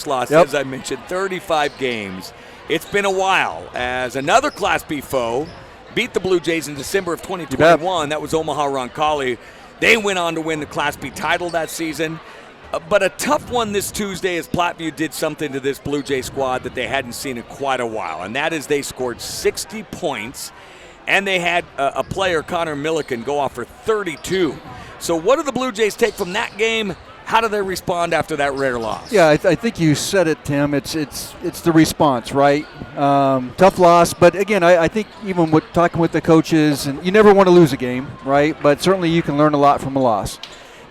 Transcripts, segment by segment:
loss, as I mentioned, 35 games. It's been a while as another Class B foe beat the Blue Jays in December of 2021. That was Omaha Roncalli. They went on to win the Class B title that season. But a tough one this Tuesday as Platteview did something to this Blue Jay squad that they hadn't seen in quite a while, and that is they scored 60 points, and they had a player, Connor Milliken, go off for 32. So what do the Blue Jays take from that game? How do they respond after that rare loss? Yeah, I think you said it, Tim. It's the response, right? Tough loss, but again, I think even with talking with the coaches, and you never want to lose a game, right? But certainly you can learn a lot from a loss.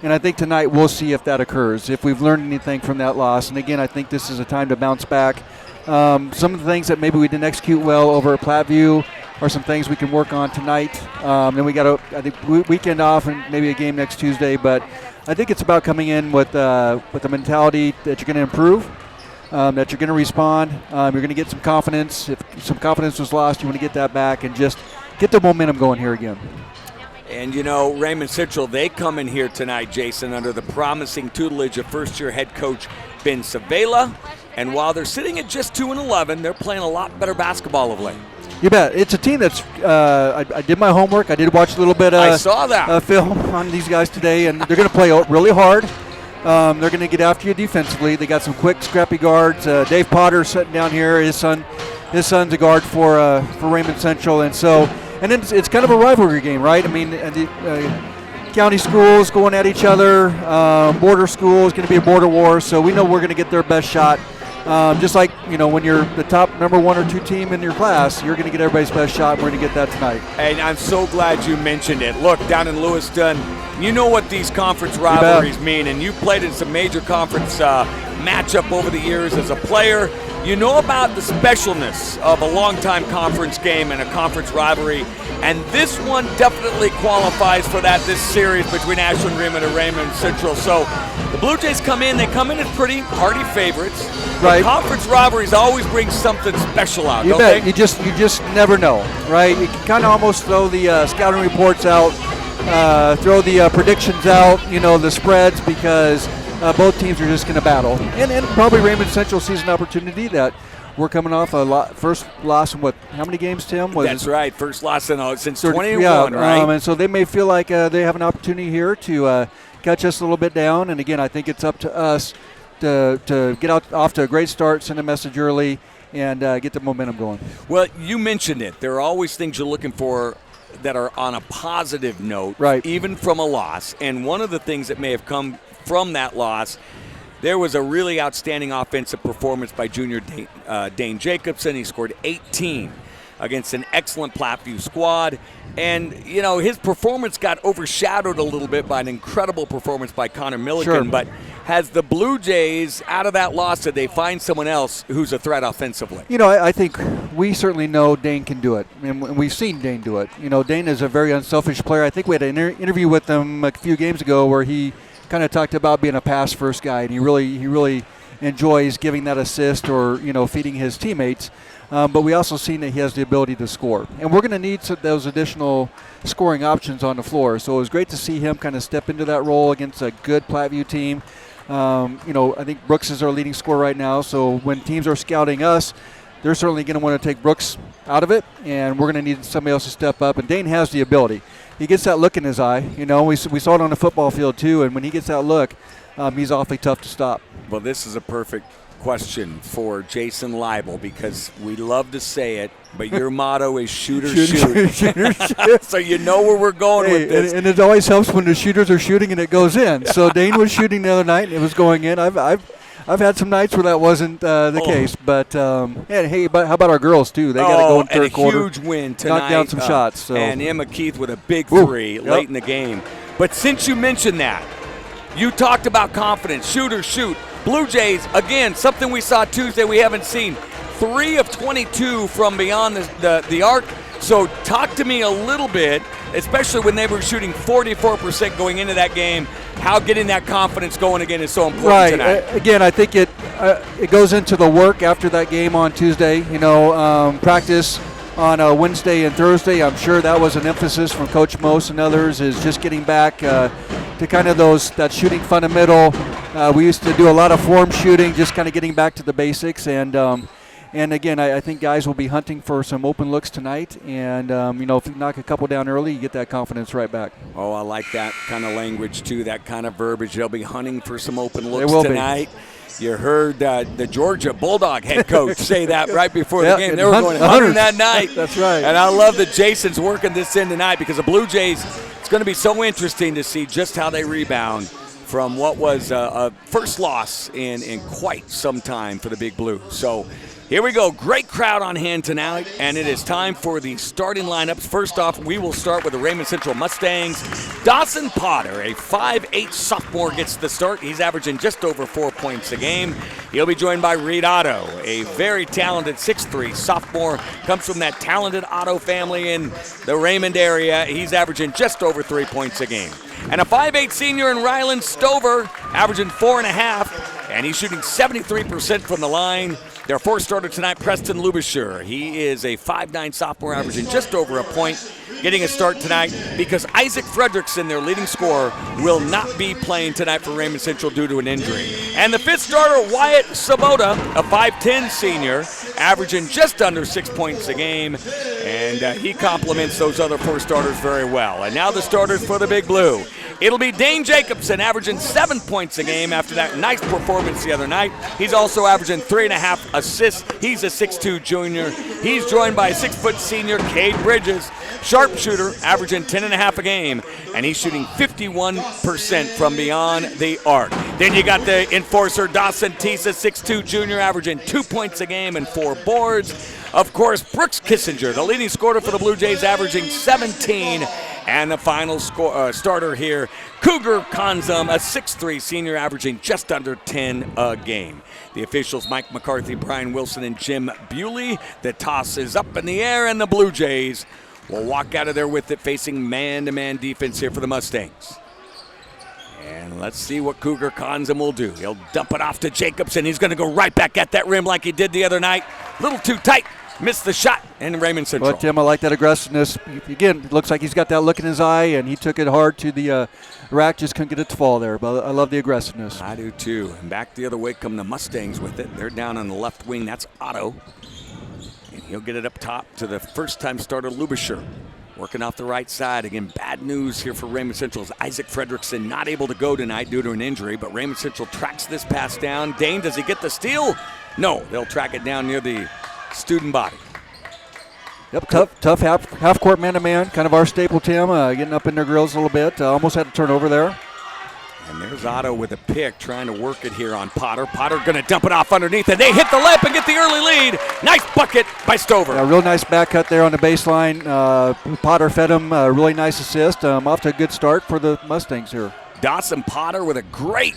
And I think tonight we'll see if that occurs, if we've learned anything from that loss. And again, I think this is a time to bounce back. Some of the things that maybe we didn't execute well over at Platteview are some things we can work on tonight. Then we got I think weekend off and maybe a game next Tuesday, but I think it's about coming in with the mentality that you're going to improve, that you're going to respond. You're going to get some confidence. If some confidence was lost, you want to get that back and just get the momentum going here again. And, you know, Raymond Central, they come in here tonight, Jason, under the promising tutelage of first-year head coach Ben Savela. And while they're sitting at just 2-11, they're playing a lot better basketball of late. You bet. It's a team that's I did my homework. I did watch a little bit of I saw that. Film on these guys today, and they're going to play really hard. They're going to get after you defensively. They got some quick, scrappy guards. Dave Potter sitting down here. His son's a guard for Raymond Central, and then it's kind of a rivalry game, right? I mean, county schools going at each other. Border schools going to be a border war, so we know we're going to get their best shot. Just like, you know, when you're the top number 1 or 2 team in your class, you're going to get everybody's best shot, and we're going to get that tonight. And I'm so glad you mentioned it. Look, down in Lewiston, you know what these conference rivalries mean, and you played in some major conference matchup over the years as a player. You know about the specialness of a long-time conference game and a conference rivalry, and this one definitely qualifies for that, this series between Ashland-Greenwood and Raymond Central. So the Blue Jays come in as pretty hardy favorites. Right. The conference rivalries always bring something special out, you don't bet. they? You just never know, right? You can kind of almost throw the scouting reports out, throw the predictions out, you know, the spreads, because both teams are just going to battle. And probably Raymond Central sees an opportunity that we're coming off first loss in how many games, Tim? That's right, first loss since 21, right? And so they may feel like they have an opportunity here to catch us a little bit down. And again, I think it's up to us to get off to a great start, send a message early, and get the momentum going. Well, you mentioned it. There are always things you're looking for that are on a positive note, right, even from a loss. And one of the things that may have come from that loss, there was a really outstanding offensive performance by junior Dane Jacobson. He scored 18 against an excellent Platteview squad. And, you know, his performance got overshadowed a little bit by an incredible performance by Connor Milliken. Sure. But has the Blue Jays, out of that loss, did they find someone else who's a threat offensively? You know, I think we certainly know Dane can do it. And we've seen Dane do it. You know, Dane is a very unselfish player. I think we had an interview with him a few games ago where he kind of talked about being a pass-first guy, and he really enjoys giving that assist or, you know, feeding his teammates. But we also seen that he has the ability to score. And we're going to need those additional scoring options on the floor. So it was great to see him kind of step into that role against a good Platteview team. You know, I think Brooks is our leading scorer right now. So when teams are scouting us, they're certainly going to want to take Brooks out of it, and we're going to need somebody else to step up. And Dane has the ability. He gets that look in his eye. You know, we saw it on the football field too, and when he gets that look, he's awfully tough to stop. Well, this is a perfect question for Jason Leibel, because we love to say it, but your motto is shoot or shoot. So you know where we're going with this. And it always helps when the shooters are shooting and it goes in. So Dane was shooting the other night and it was going in. I've had some nights where that wasn't the case, but hey, but how about our girls too? They got to go in third quarter. And a huge win tonight. Knock down some shots. So. And Emma Keith with a big three late in the game. But since you mentioned that, you talked about confidence, shoot or shoot. Blue Jays, again, something we saw Tuesday we haven't seen. 3 of 22 from beyond the arc. So talk to me a little bit, especially when they were shooting 44% going into that game, how getting that confidence going again is so important tonight. Again, I think it goes into the work after that game on Tuesday. You know, practice, on Wednesday and Thursday. I'm sure that was an emphasis from Coach Mose and others, is just getting back to kind of that shooting fundamental. We used to do a lot of form shooting, just kind of getting back to the basics. And again, I think guys will be hunting for some open looks tonight. And, if you knock a couple down early, you get that confidence right back. Oh, I like that kind of language, too, that kind of verbiage. They'll be hunting for some open looks tonight. You heard the Georgia Bulldog head coach say that right before the game. They were going hunting that night. That's right. And I love that Jason's working this in tonight, because the Blue Jays, it's going to be so interesting to see just how they rebound from what was a first loss in quite some time for the Big Blue. So here we go. Great crowd on hand tonight, and it is time for the starting lineups. First off, we will start with the Raymond Central Mustangs. Dawson Potter, a 5'8" sophomore, gets the start. He's averaging just over 4 points a game. He'll be joined by Reed Otto, a very talented 6'3" sophomore. Comes from that talented Otto family in the Raymond area. He's averaging just over 3 points a game. And a 5'8" senior in Ryland Stover, averaging 4.5, and he's shooting 73% from the line. Their fourth starter tonight, Preston Lubisher. He is a 5'9" sophomore, averaging just over a point, getting a start tonight because Isaac Fredrickson, their leading scorer, will not be playing tonight for Raymond Central due to an injury. And the fifth starter, Wyatt Sabota, a 5'10" senior, averaging just under 6 points a game, and he complements those other four starters very well. And now the starters for the Big Blue. It'll be Dane Jacobson, averaging 7 points a game after that nice performance the other night. He's also averaging 3.5 assists. He's a 6'2" junior. He's joined by a 6' senior, Cade Bridges, sharpshooter, averaging 10.5 a game, and he's shooting 51% from beyond the arc. Then you got the enforcer, Dawson Tisa, 6'2" junior, averaging 2 points a game and 4 boards. Of course, Brooks Kissinger, the leading scorer for the Blue Jays, averaging 17. And the final starter here, Cougar Konzum, a 6'3" senior, averaging just under 10 a game. The officials, Mike McCarthy, Brian Wilson, and Jim Bewley. The toss is up in the air, and the Blue Jays will walk out of there with it, facing man-to-man defense here for the Mustangs. And let's see what Cougar Konzum will do. He'll dump it off to Jacobson. He's going to go right back at that rim like he did the other night. A little too tight. Missed the shot in Raymond Central. Well, Tim, I like that aggressiveness. Again, it looks like he's got that look in his eye, and he took it hard to the rack, just couldn't get it to fall there. But I love the aggressiveness. I do too. And back the other way come the Mustangs with it. They're down on the left wing. That's Otto. And he'll get it up top to the first-time starter, Lubisher. Working off the right side. Again, bad news here for Raymond Central is Isaac Fredrickson not able to go tonight due to an injury, but Raymond Central tracks this pass down. Dane, does he get the steal? No, they'll track it down near the student body. Yep, tough half-court man-to-man, kind of our staple, Tim, getting up in their grills a little bit. Almost had a turnover there. And there's Otto with a pick, trying to work it here on Potter. Potter going to dump it off underneath, and they hit the lip and get the early lead. Nice bucket by Stover. A real nice back cut there on the baseline. Potter fed him a really nice assist. Off to a good start for the Mustangs here. Dawson Potter with a great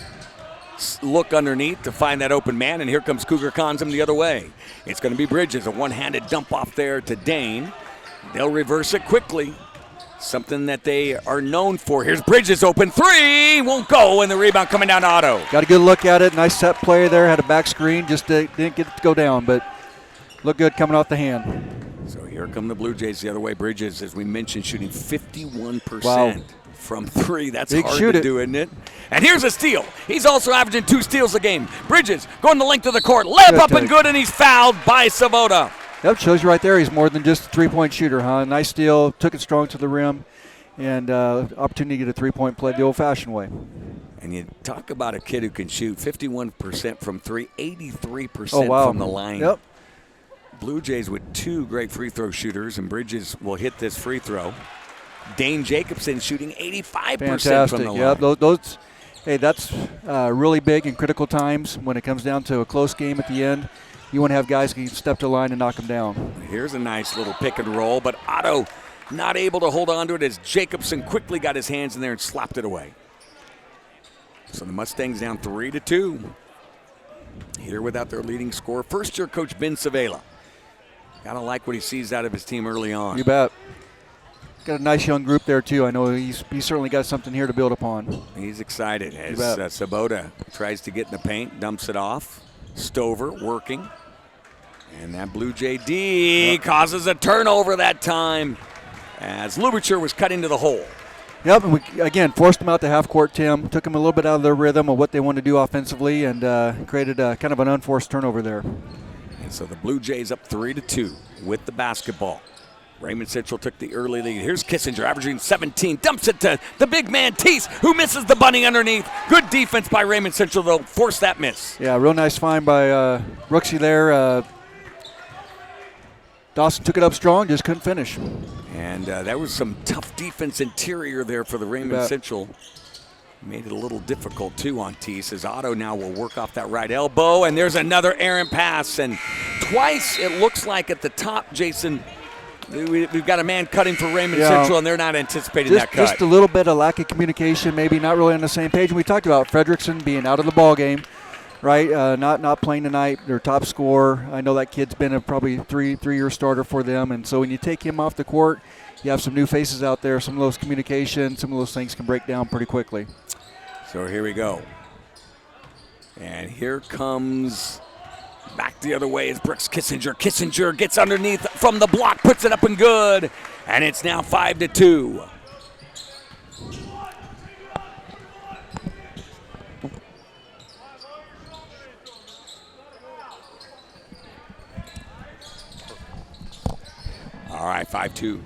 look underneath to find that open man, and here comes Cougar Konzum the other way. It's going to be Bridges, a one-handed dump off there to Dane. They'll reverse it quickly, something that they are known for. Here's Bridges, open three, won't go, and the rebound coming down to Otto. Got a good look at it, nice set play there, had a back screen, just didn't get it to go down, but looked good coming off the hand. So here come the Blue Jays the other way. Bridges, as we mentioned, shooting 51%. Wow. From three. That's Big hard to do, isn't it? And here's a steal. He's also averaging 2 steals a game. Bridges going the length of the court. Layup up and good, and he's fouled by Sabota. That shows you right there he's more than just a three-point shooter, huh? Nice steal, took it strong to the rim, and opportunity to get a three-point play the old-fashioned way. And you talk about a kid who can shoot 51% from three, 83% from the line. Yep. Blue Jays with 2 great free throw shooters, and Bridges will hit this free throw. Dane Jacobson shooting 85% from the line. Yeah, that's really big in critical times when it comes down to a close game at the end. You want to have guys who can step to the line and knock them down. Here's a nice little pick and roll, but Otto not able to hold on to it as Jacobson quickly got his hands in there and slapped it away. So the Mustangs down 3-2. Here without their leading scorer, first-year coach Ben Savela. Gotta like what he sees out of his team early on. You bet. Got a nice young group there, too. I know he's certainly got something here to build upon. He's excited as Sabota tries to get in the paint, dumps it off. Stover working. And that Blue Jay D causes a turnover that time as Lubicher was cut into the hole. Yep, and we, again, forced them out to half court, Tim. Took them a little bit out of their rhythm of what they want to do offensively and created kind of an unforced turnover there. And so the Blue Jays up 3-2 with the basketball. Raymond Central took the early lead. Here's Kissinger averaging 17. Dumps it to the big man, Teese, who misses the bunny underneath. Good defense by Raymond Central, though. Force that miss. Yeah, real nice find by Brooksy there. Dawson took it up strong, just couldn't finish. And that was some tough defense interior there for the Raymond Central. Made it a little difficult, too, on Teese, as Otto now will work off that right elbow. And there's another errant pass. And twice, it looks like at the top, Jason, we've got a man cutting for Raymond Central, and they're not anticipating that cut. Just a little bit of lack of communication, maybe not really on the same page. And we talked about Fredrickson being out of the ball game, right? Not playing tonight, their top scorer. I know that kid's been a probably three-year starter for them. And so when you take him off the court, you have some new faces out there. Some of those communication, some of those things can break down pretty quickly. So here we go. And here comes back the other way is Brooks Kissinger. Kissinger gets underneath from the block, puts it up and good. And it's now 5-2. All right, 5-2.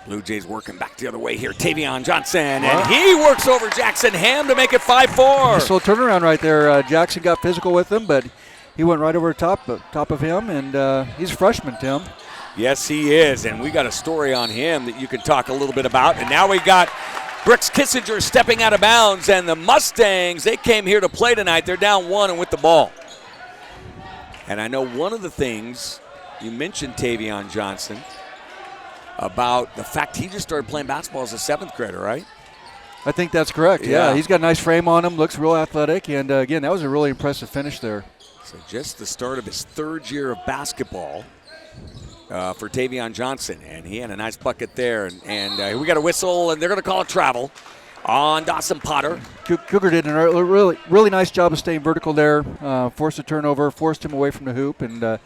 Blue Jays working back the other way here. Tavion Johnson, and he works over Jackson Ham to make it 5-4. Nice little turnaround right there. Jackson got physical with him, but he went right over top of him, and he's a freshman, Tim. Yes, he is, and we got a story on him that you can talk a little bit about. And now we got Brooks Kissinger stepping out of bounds, and the Mustangs, they came here to play tonight. They're down 1 and with the ball. And I know one of the things, you mentioned Tavion Johnson, about the fact he just started playing basketball as a 7th grader, right? I think that's correct, yeah. He's got a nice frame on him, looks real athletic, and again, that was a really impressive finish there. So just the start of his 3rd year of basketball for Tavion Johnson, and he had a nice bucket there. And we got a whistle, and they're going to call it travel on Dawson Potter. Cougar did a really nice job of staying vertical there, forced a turnover, forced him away from the hoop, and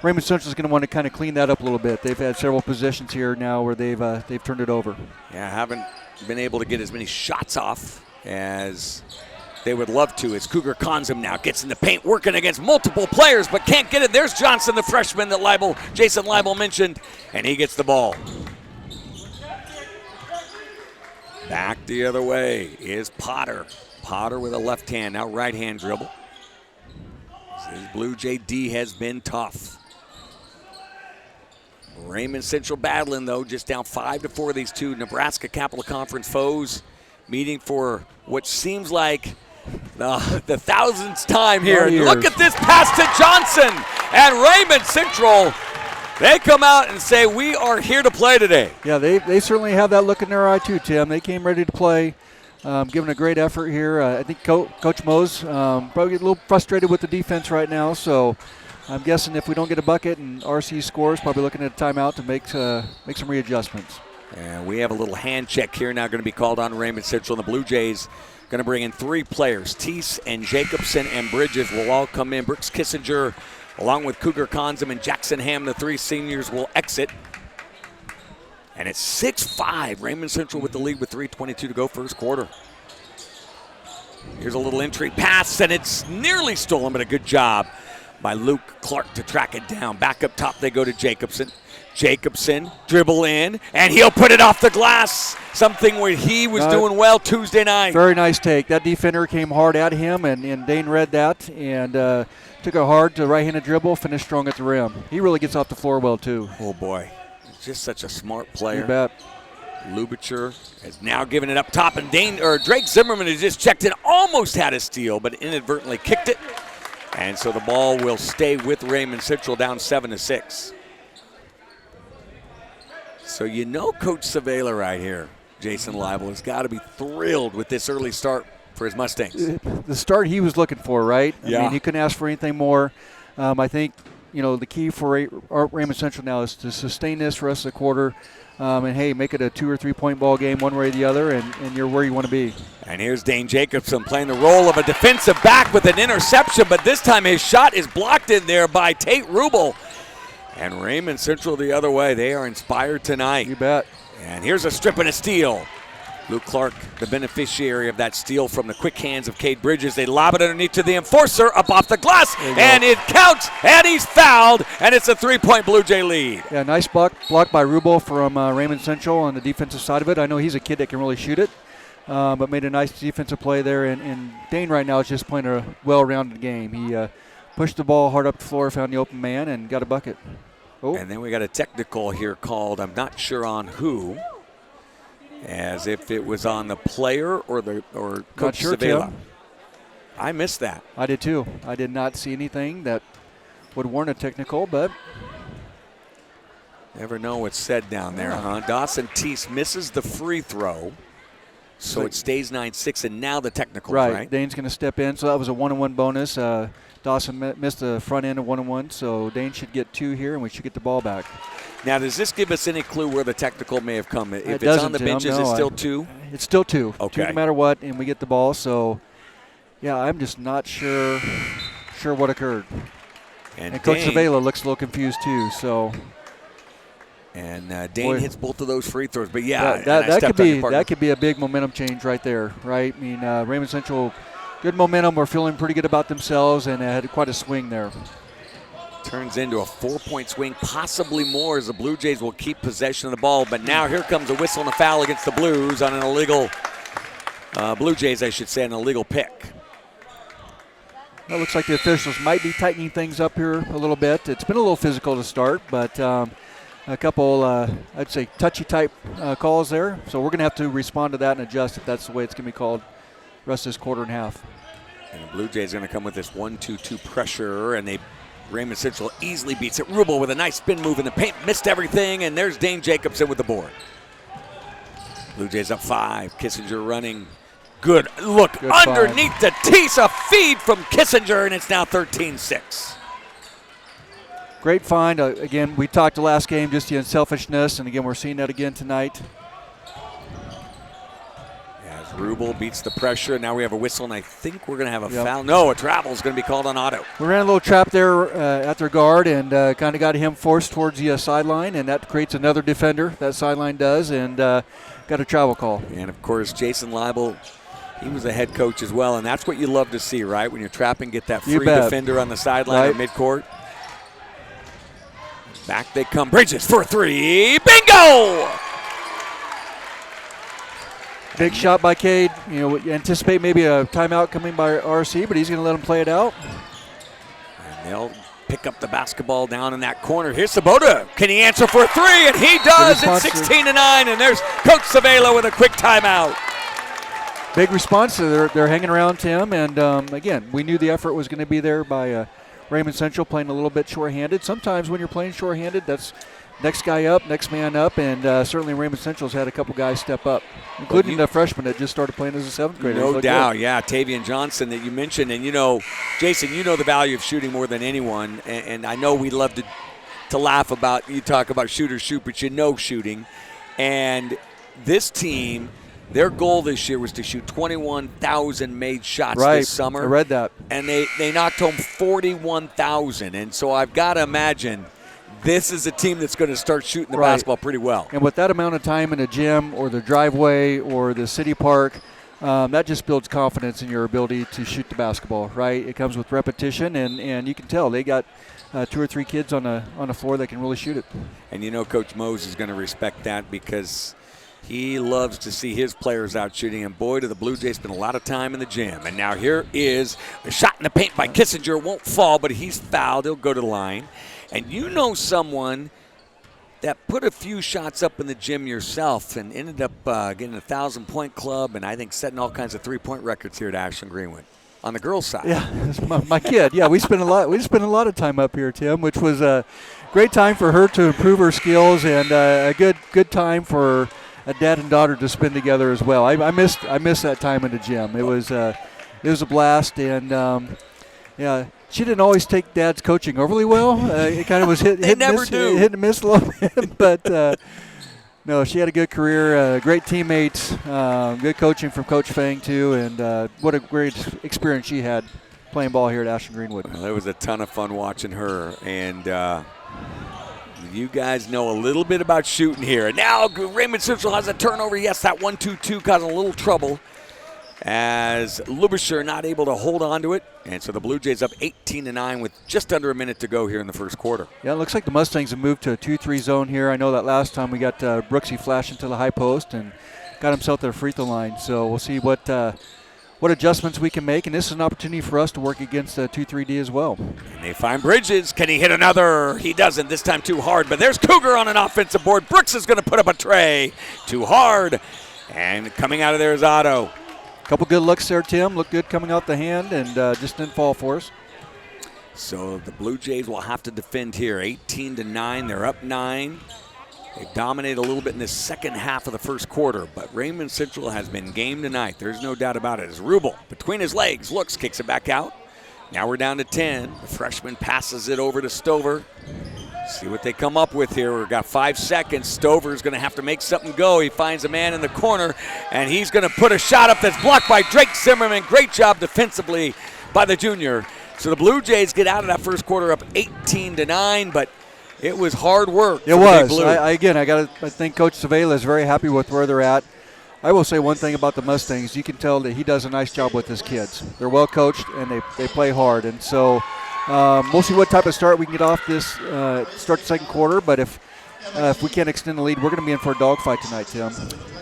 Raymond Central is going to want to kind of clean that up a little bit. They've had several positions here now where they've turned it over. Yeah, haven't been able to get as many shots off as they would love to, as Cougar Conzum now gets in the paint, working against multiple players, but can't get it. There's Johnson, the freshman that Jason Leibel mentioned, and he gets the ball. Back the other way is Potter. Potter with a left hand, now right hand dribble. His Blue Jay D has been tough. Raymond Central battling, though, just down 5-4. These two Nebraska Capital Conference foes meeting for what seems like the 1000th time here. Look at this pass to Johnson, and Raymond Central, they come out and say, we are here to play today. Yeah, they certainly have that look in their eye too, Tim. They came ready to play, giving a great effort here. I think Coach Moe's probably a little frustrated with the defense right now, so I'm guessing if we don't get a bucket and RC scores, probably looking at a timeout to make some readjustments. And we have a little hand check here now going to be called on Raymond Central. And the Blue Jays going to bring in 3 players. Teese and Jacobson and Bridges will all come in. Brooks Kissinger, along with Cougar Conzum and Jackson Ham, the 3 seniors, will exit. And it's 6-5. Raymond Central with the lead with 3:22 to go, first quarter. Here's a little entry pass, and it's nearly stolen, but a good job by Luke Clark to track it down. Back up top they go to Jacobson. Jacobson dribble in, and he'll put it off the glass. Something where he was doing well Tuesday night. Very nice take. That defender came hard at him, and Dane read that and took it hard to right-handed dribble, finished strong at the rim. He really gets off the floor well, too. Oh, boy. Just such a smart player. You bet. Lubicher has now given it up top, and Drake Zimmerman has just checked in, almost had a steal, but inadvertently kicked it. And so the ball will stay with Raymond Central, down 7-6. So you know Coach Savela right here, Jason Leibel, has got to be thrilled with this early start for his Mustangs. The start he was looking for, right? Yeah. I mean, he couldn't ask for anything more. I think, the key for Raymond Central now is to sustain this for the rest of the quarter. And, hey, make it a 2 or 3 point ball game one way or the other, and you're where you want to be. And here's Dane Jacobson playing the role of a defensive back with an interception, but this time his shot is blocked in there by Tate Rubel. And Raymond Central the other way. They are inspired tonight. You bet. And here's a strip and a steal. Luke Clark, the beneficiary of that steal from the quick hands of Cade Bridges. They lob it underneath to the enforcer, up off the glass, and it counts, and he's fouled, and it's a 3-point Blue Jay lead. Yeah, nice block by Rubel from Raymond Central on the defensive side of it. I know he's a kid that can really shoot it, but made a nice defensive play there. And Dane right now is just playing a well-rounded game. He pushed the ball hard up the floor, found the open man, and got a bucket. Oh. And then we got a technical here called, I'm not sure on who, as if it was on the player or Coach Zavala. I missed that. I did too. I did not see anything that would warrant a technical, but never know what's said down there, huh? Dawson Teese misses the free throw, so it stays 9-6, and now the technical, right? Dane's going to step in, so that was a 1-on-1 bonus. Dawson missed the front end of 1-on-1, so Dane should get 2 here, and we should get the ball back. Now, does this give us any clue where the technical may have come? If it's on the benches, it's still 2? It's still 2. Okay. 2 no matter what, and we get the ball. So, yeah, I'm just not sure what occurred. And Coach Zavala looks a little confused too. So. And Dane hits both of those free throws. But, yeah, that could be a big momentum change right there, right? I mean, Raymond Central, good momentum. We're feeling pretty good about themselves, and had quite a swing there. Turns into a 4-point swing, possibly more, as the Blue Jays will keep possession of the ball. But now here comes a whistle and a foul against the Blues on an illegal, Blue Jays, I should say, an illegal pick. It looks like the officials might be tightening things up here a little bit. It's been a little physical to start, but a couple, I'd say, touchy-type calls there. So we're going to have to respond to that and adjust if that's the way it's going to be called the rest of this quarter and a half. And the Blue Jays are going to come with this 1-2-2 pressure, and Raymond Central easily beats it. Rubel with a nice spin move in the paint, missed everything, and there's Dane Jacobson with the board. Blue Jays up 5. Kissinger running. Good look underneath the Teese, a feed from Kissinger, and it's now 13-6. Great find. Again, we talked the last game, just the unselfishness, and again, we're seeing that again tonight. Rubel beats the pressure, and now we have a whistle, and I think we're going to have a foul. No, a travel is going to be called on Otto. We ran a little trap there at their guard and kind of got him forced towards the sideline, and that creates another defender. That sideline does, and got a travel call. And, of course, Jason Leibel, he was a head coach as well, and that's what you love to see, right? When you're trapping, get that free defender on the sideline or midcourt. Back they come. Bridges for 3. Bingo! Big shot by Cade. You know, anticipate maybe a timeout coming by RC, but he's going to let him play it out. And they'll pick up the basketball down in that corner. Here's Sabota. Can he answer for 3? And he does. It's 16-9, and there's Coach Zavala with a quick timeout. Big response. They're hanging around Tim, and again, we knew the effort was going to be there by Raymond Central playing a little bit shorthanded. Sometimes when you're playing shorthanded, that's next guy up, next man up, and certainly Raymond Central's had a couple guys step up, including the freshman that just started playing as a 7th grader. No doubt, yeah, Tavian Johnson that you mentioned. And, you know, Jason, you know the value of shooting more than anyone, and I know we love to laugh about, you talk about shooters shoot, but you know shooting. And this team, their goal this year was to shoot 21,000 made shots this summer. I read that. And they knocked home 41,000. And so I've got to imagine this is a team that's going to start shooting the basketball pretty well. And with that amount of time in the gym or the driveway or the city park, that just builds confidence in your ability to shoot the basketball, right? It comes with repetition, and you can tell they got 2 or 3 kids on the floor that can really shoot it. And you know Coach Mose is going to respect that because he loves to see his players out shooting, and boy, do the Blue Jays spend a lot of time in the gym. And now here is a shot in the paint by Kissinger. Won't fall, but he's fouled. He'll go to the line. And you know someone that put a few shots up in the gym yourself and ended up getting a 1,000-point club and I think setting all kinds of 3-point records here at Ashland-Greenwood on the girls' side. Yeah, that's my kid. Yeah, we spent a lot of time up here, Tim, which was a great time for her to improve her skills and a good time for a dad and daughter to spend together as well. I missed that time in the gym. It was a blast, and yeah. She didn't always take Dad's coaching overly well. It kind of was hit and miss a little bit. But, no, she had a good career, great teammates, good coaching from Coach Fang, too. And what a great experience she had playing ball here at Ashland-Greenwood. Well, it was a ton of fun watching her. And You guys know a little bit about shooting here. Now Raymond Central has a turnover. Yes, that 1-2-2 causing a little trouble as Lubisher not able to hold on to it. And so the Blue Jays up 18-9 with just under a minute to go here in the first quarter. Yeah, it looks like the Mustangs have moved to a 2-3 zone here. I know that last time we got Brooksy flash into the high post and got himself to the free throw line. So we'll see what adjustments we can make, and this is an opportunity for us to work against the 2-3D as well. And they find Bridges. Can he hit another? He doesn't, this time too hard, but there's Cougar on an offensive board. Brooks is going to put up a tray. Too hard. And coming out of there is Otto. Couple good looks there, Tim. Looked good coming out the hand and just didn't fall for us. So the Blue Jays will have to defend here. 18-9, they're up 9. They dominate a little bit in the second half of the first quarter, but Raymond Central has been game tonight. There's no doubt about it. As Rubel, between his legs, looks, kicks it back out. Now we're down to 10. The freshman passes it over to Stover. See what they come up with here. We've got 5 seconds. Stover's going to have to make something go. He finds a man in the corner, and he's going to put a shot up that's blocked by Drake Zimmerman. Great job defensively by the junior. So the Blue Jays get out of that first quarter up 18-9, but it was hard work. It was. I think Coach Savela is very happy with where they're at. I will say one thing about the Mustangs. You can tell that he does a nice job with his kids. They're well coached, and they play hard. And so we'll see what type of start we can get off this start the second quarter. But if we can't extend the lead, we're going to be in for a dogfight tonight, Tim.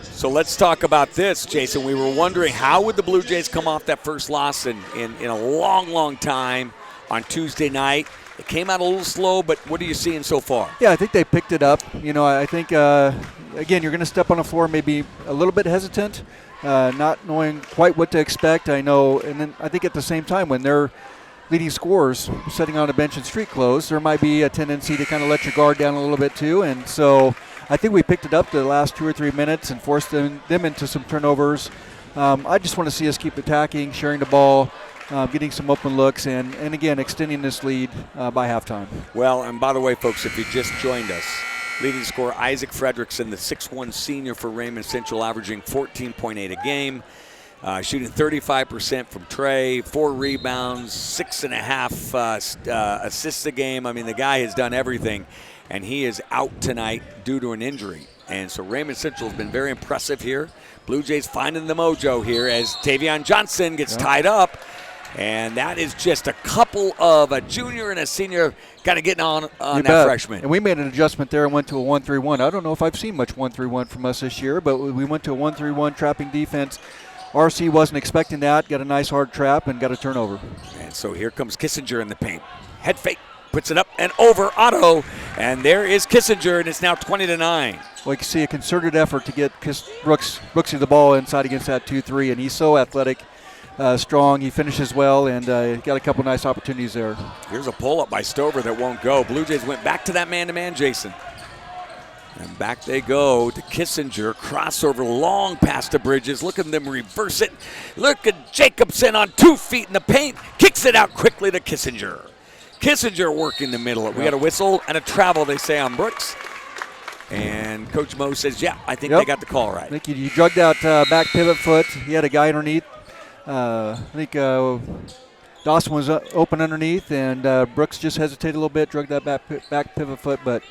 So let's talk about this, Jason. We were wondering how would the Blue Jays come off that first loss in a long, long time on Tuesday night. It came out a little slow, but what are you seeing so far? Yeah, I think they picked it up. You know, I think, again, you're going to step on the floor maybe a little bit hesitant, not knowing quite what to expect. I know, and then I think at the same time when they're leading scorers sitting on a bench in street clothes, there might be a tendency to kind of let your guard down a little bit too. And so I think we picked it up the last 2 or 3 minutes and forced them into some turnovers. I just want to see us keep attacking, sharing the ball, getting some open looks, and again, extending this lead by halftime. Well, and by the way, folks, if you just joined us, leading scorer Isaac Fredrickson, the 6'1 senior for Raymond Central, averaging 14.8 a game, shooting 35% from Trey, 4 rebounds, 6.5 assists a game. I mean, the guy has done everything, and he is out tonight due to an injury. And so Raymond Central has been very impressive here. Blue Jays finding the mojo here as Tavion Johnson gets tied up. And that is just a couple of a junior and a senior kind of getting on that freshman. And we made an adjustment there and went to a 1-3-1. I don't know if I've seen much 1-3-1 from us this year, but we went to a 1-3-1 trapping defense. RC wasn't expecting that, got a nice hard trap and got a turnover. And so here comes Kissinger in the paint. Head fake, puts it up and over Otto. And there is Kissinger, and it's now 20-9. Well, you can see a concerted effort to get Brooksy the ball inside against that 2-3, and he's so athletic. Strong, he finishes well, and got a couple nice opportunities there. Here's a pull-up by Stover that won't go. Blue Jays went back to that man-to-man, Jason. And back they go to Kissinger. Crossover long pass to Bridges. Look at them reverse it. Look at Jacobson on 2 feet in the paint. Kicks it out quickly to Kissinger. Kissinger working the middle. We got a whistle and a travel, they say, on Brooks. And Coach Mo says, yeah, I think they got the call right. I think he drugged out back pivot foot. He had a guy underneath. I think Dawson was open underneath, and Brooks just hesitated a little bit, drugged that back pivot foot. But,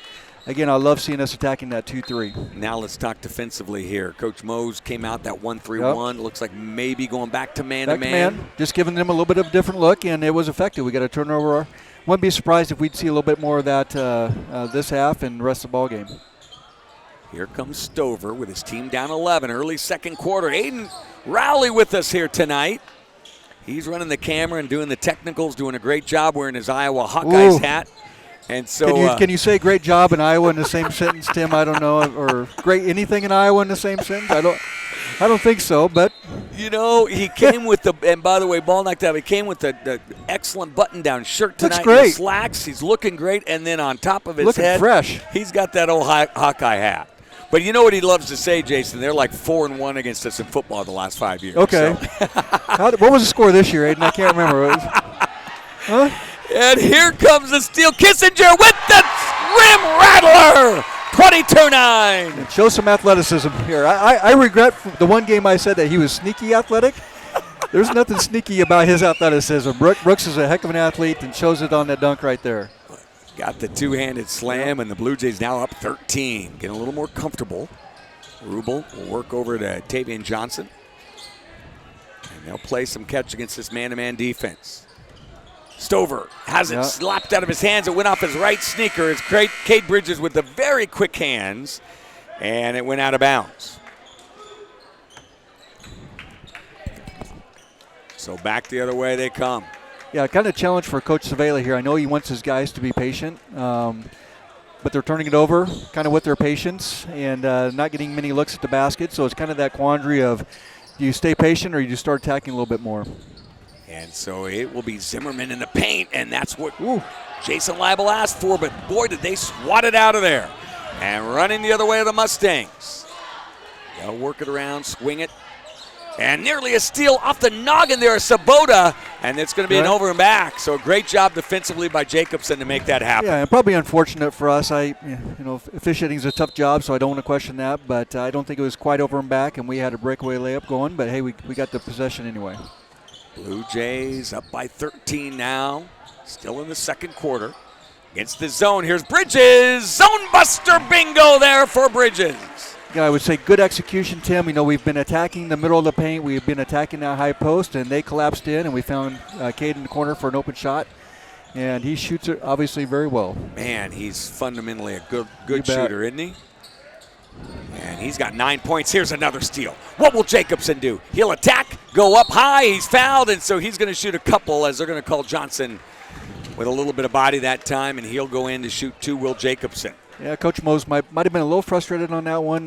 again, I love seeing us attacking that 2-3. Now let's talk defensively here. Coach Mose came out that 1-3-1. Looks like maybe going back to man-to-man. Just giving them a little bit of a different look, and it was effective. We got a turnover. Wouldn't be surprised if we'd see a little bit more of that this half and the rest of the ball game. Here comes Stover with his team down 11, early second quarter. Aiden Rowley with us here tonight. He's running the camera and doing the technicals, doing a great job wearing his Iowa Hawkeyes hat. And so, can you say great job in Iowa in the same sentence, Tim? I don't know, or great anything in Iowa in the same sentence. I don't think so. But you know, he came with the, and by the way, ball knocked out. He came with the excellent button-down shirt tonight. Looks great. The slacks. He's looking great, and then on top of his looking head, fresh. He's got that old Hawkeye hat. But you know what he loves to say, Jason? They're like 4-1 against us in football the last 5 years. Okay. So. What was the score this year, Aiden? I can't remember. Huh? And here comes the steal. Kissinger with the rim rattler. 22-9. Show some athleticism here. I regret the one game I said that he was sneaky athletic. There's nothing sneaky about his athleticism. Brooks is a heck of an athlete and shows it on that dunk right there. Got the two-handed slam, and the Blue Jays now up 13. Getting a little more comfortable. Rubel will work over to Tavian Johnson. And they'll play some catch against this man-to-man defense. Stover has it slapped out of his hands. It went off his right sneaker. It's great. Cade Bridges with the very quick hands, and it went out of bounds. So back the other way they come. Yeah, kind of challenge for Coach Cervela here. I know he wants his guys to be patient, but they're turning it over kind of with their patience and not getting many looks at the basket. So it's kind of that quandary of, do you stay patient or you just start attacking a little bit more? And so it will be Zimmerman in the paint, and that's what Jason Leibel asked for, but boy, did they swat it out of there. And running the other way of the Mustangs. They'll work it around, swing it. And nearly a steal off the noggin there, Sabota, and it's going to be an over and back. So great job defensively by Jacobson to make that happen. Yeah, and probably unfortunate for us. Officiating is a tough job, so I don't want to question that. But I don't think it was quite over and back, and we had a breakaway layup going. But hey, we got the possession anyway. Blue Jays up by 13 now, still in the second quarter. Against the zone, here's Bridges. Zone buster bingo there for Bridges. Yeah, I would say good execution, Tim. We've been attacking the middle of the paint. We've been attacking that high post, and they collapsed in, and we found Cade in the corner for an open shot. And he shoots it obviously very well. Man, he's fundamentally a good shooter, isn't he? And he's got 9 points. Here's another steal. What will Jacobson do? He'll attack, go up high. He's fouled, and so he's going to shoot a couple as they're going to call Johnson with a little bit of body that time, and he'll go in to shoot two, Will Jacobson. Yeah, Coach Mose might have been a little frustrated on that one.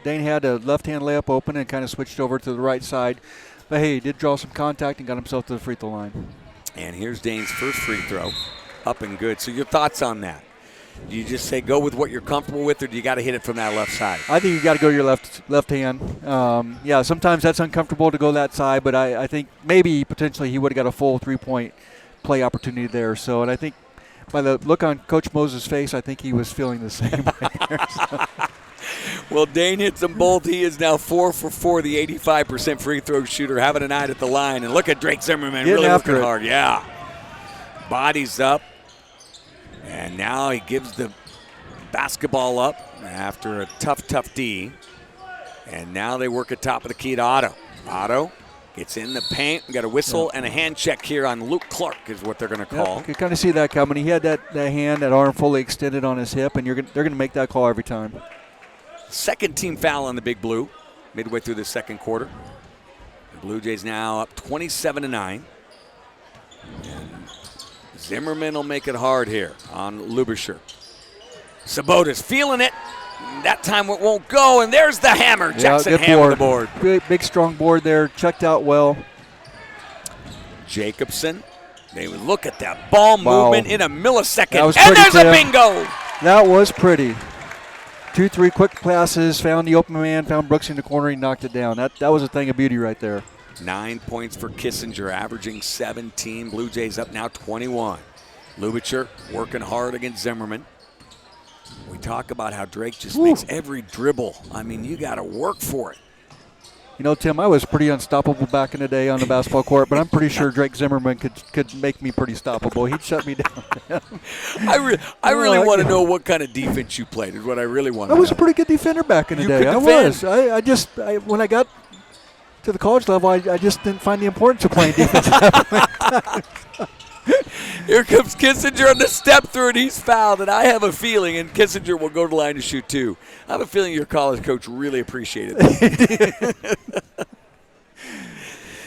Dane had a left-hand layup open and kind of switched over to the right side. But, hey, he did draw some contact and got himself to the free throw line. And here's Dane's first free throw, up and good. So your thoughts on that? Do you just say go with what you're comfortable with, or do you got to hit it from that left side? I think you got to go your left hand. Yeah, sometimes that's uncomfortable to go that side, but I think maybe potentially he would have got a full three-point play opportunity there. So, and I think by the look on Coach Moses' face, I think he was feeling the same right there. So. Well, Dane hits them both. He is now 4 for 4, the 85% free throw shooter, having a night at the line. And look at Drake Zimmerman really working hard. Yeah. Bodies up. And now he gives the basketball up after a tough D. And now they work at top of the key to Otto. Otto gets in the paint. We got a whistle and a hand check here on Luke Clark is what they're going to call. You can kind of see that coming. He had that hand, that arm fully extended on his hip, and they're going to make that call every time. Second team foul on the Big Blue midway through the second quarter. The Blue Jays now up 27-9. And Zimmerman will make it hard here on Lubischer. Sabota's feeling it. That time it won't go, and there's the hammer. Jackson hammered the board. Big, strong board there. Checked out well. Jacobson. They would look at that ball movement in a millisecond. And pretty, there's a bingo. That was pretty. 2-3 quick passes, found the open man, found Brooks in the corner, he knocked it down. That was a thing of beauty right there. 9 points for Kissinger, averaging 17. Blue Jays up now 21. Lubischer working hard against Zimmerman. We talk about how Drake just makes every dribble. I mean, you got to work for it. Tim, I was pretty unstoppable back in the day on the basketball court, but I'm pretty sure Drake Zimmerman could make me pretty stoppable. He'd shut me down. I really want to know what kind of defense you played is what I really want to know. I was a pretty good defender back in the day. I was. When I got to the college level, I just didn't find the importance of playing defense. Here comes Kissinger on the step through, and he's fouled. And I have a feeling, and Kissinger will go to the line to shoot two. I have a feeling your college coach really appreciated that.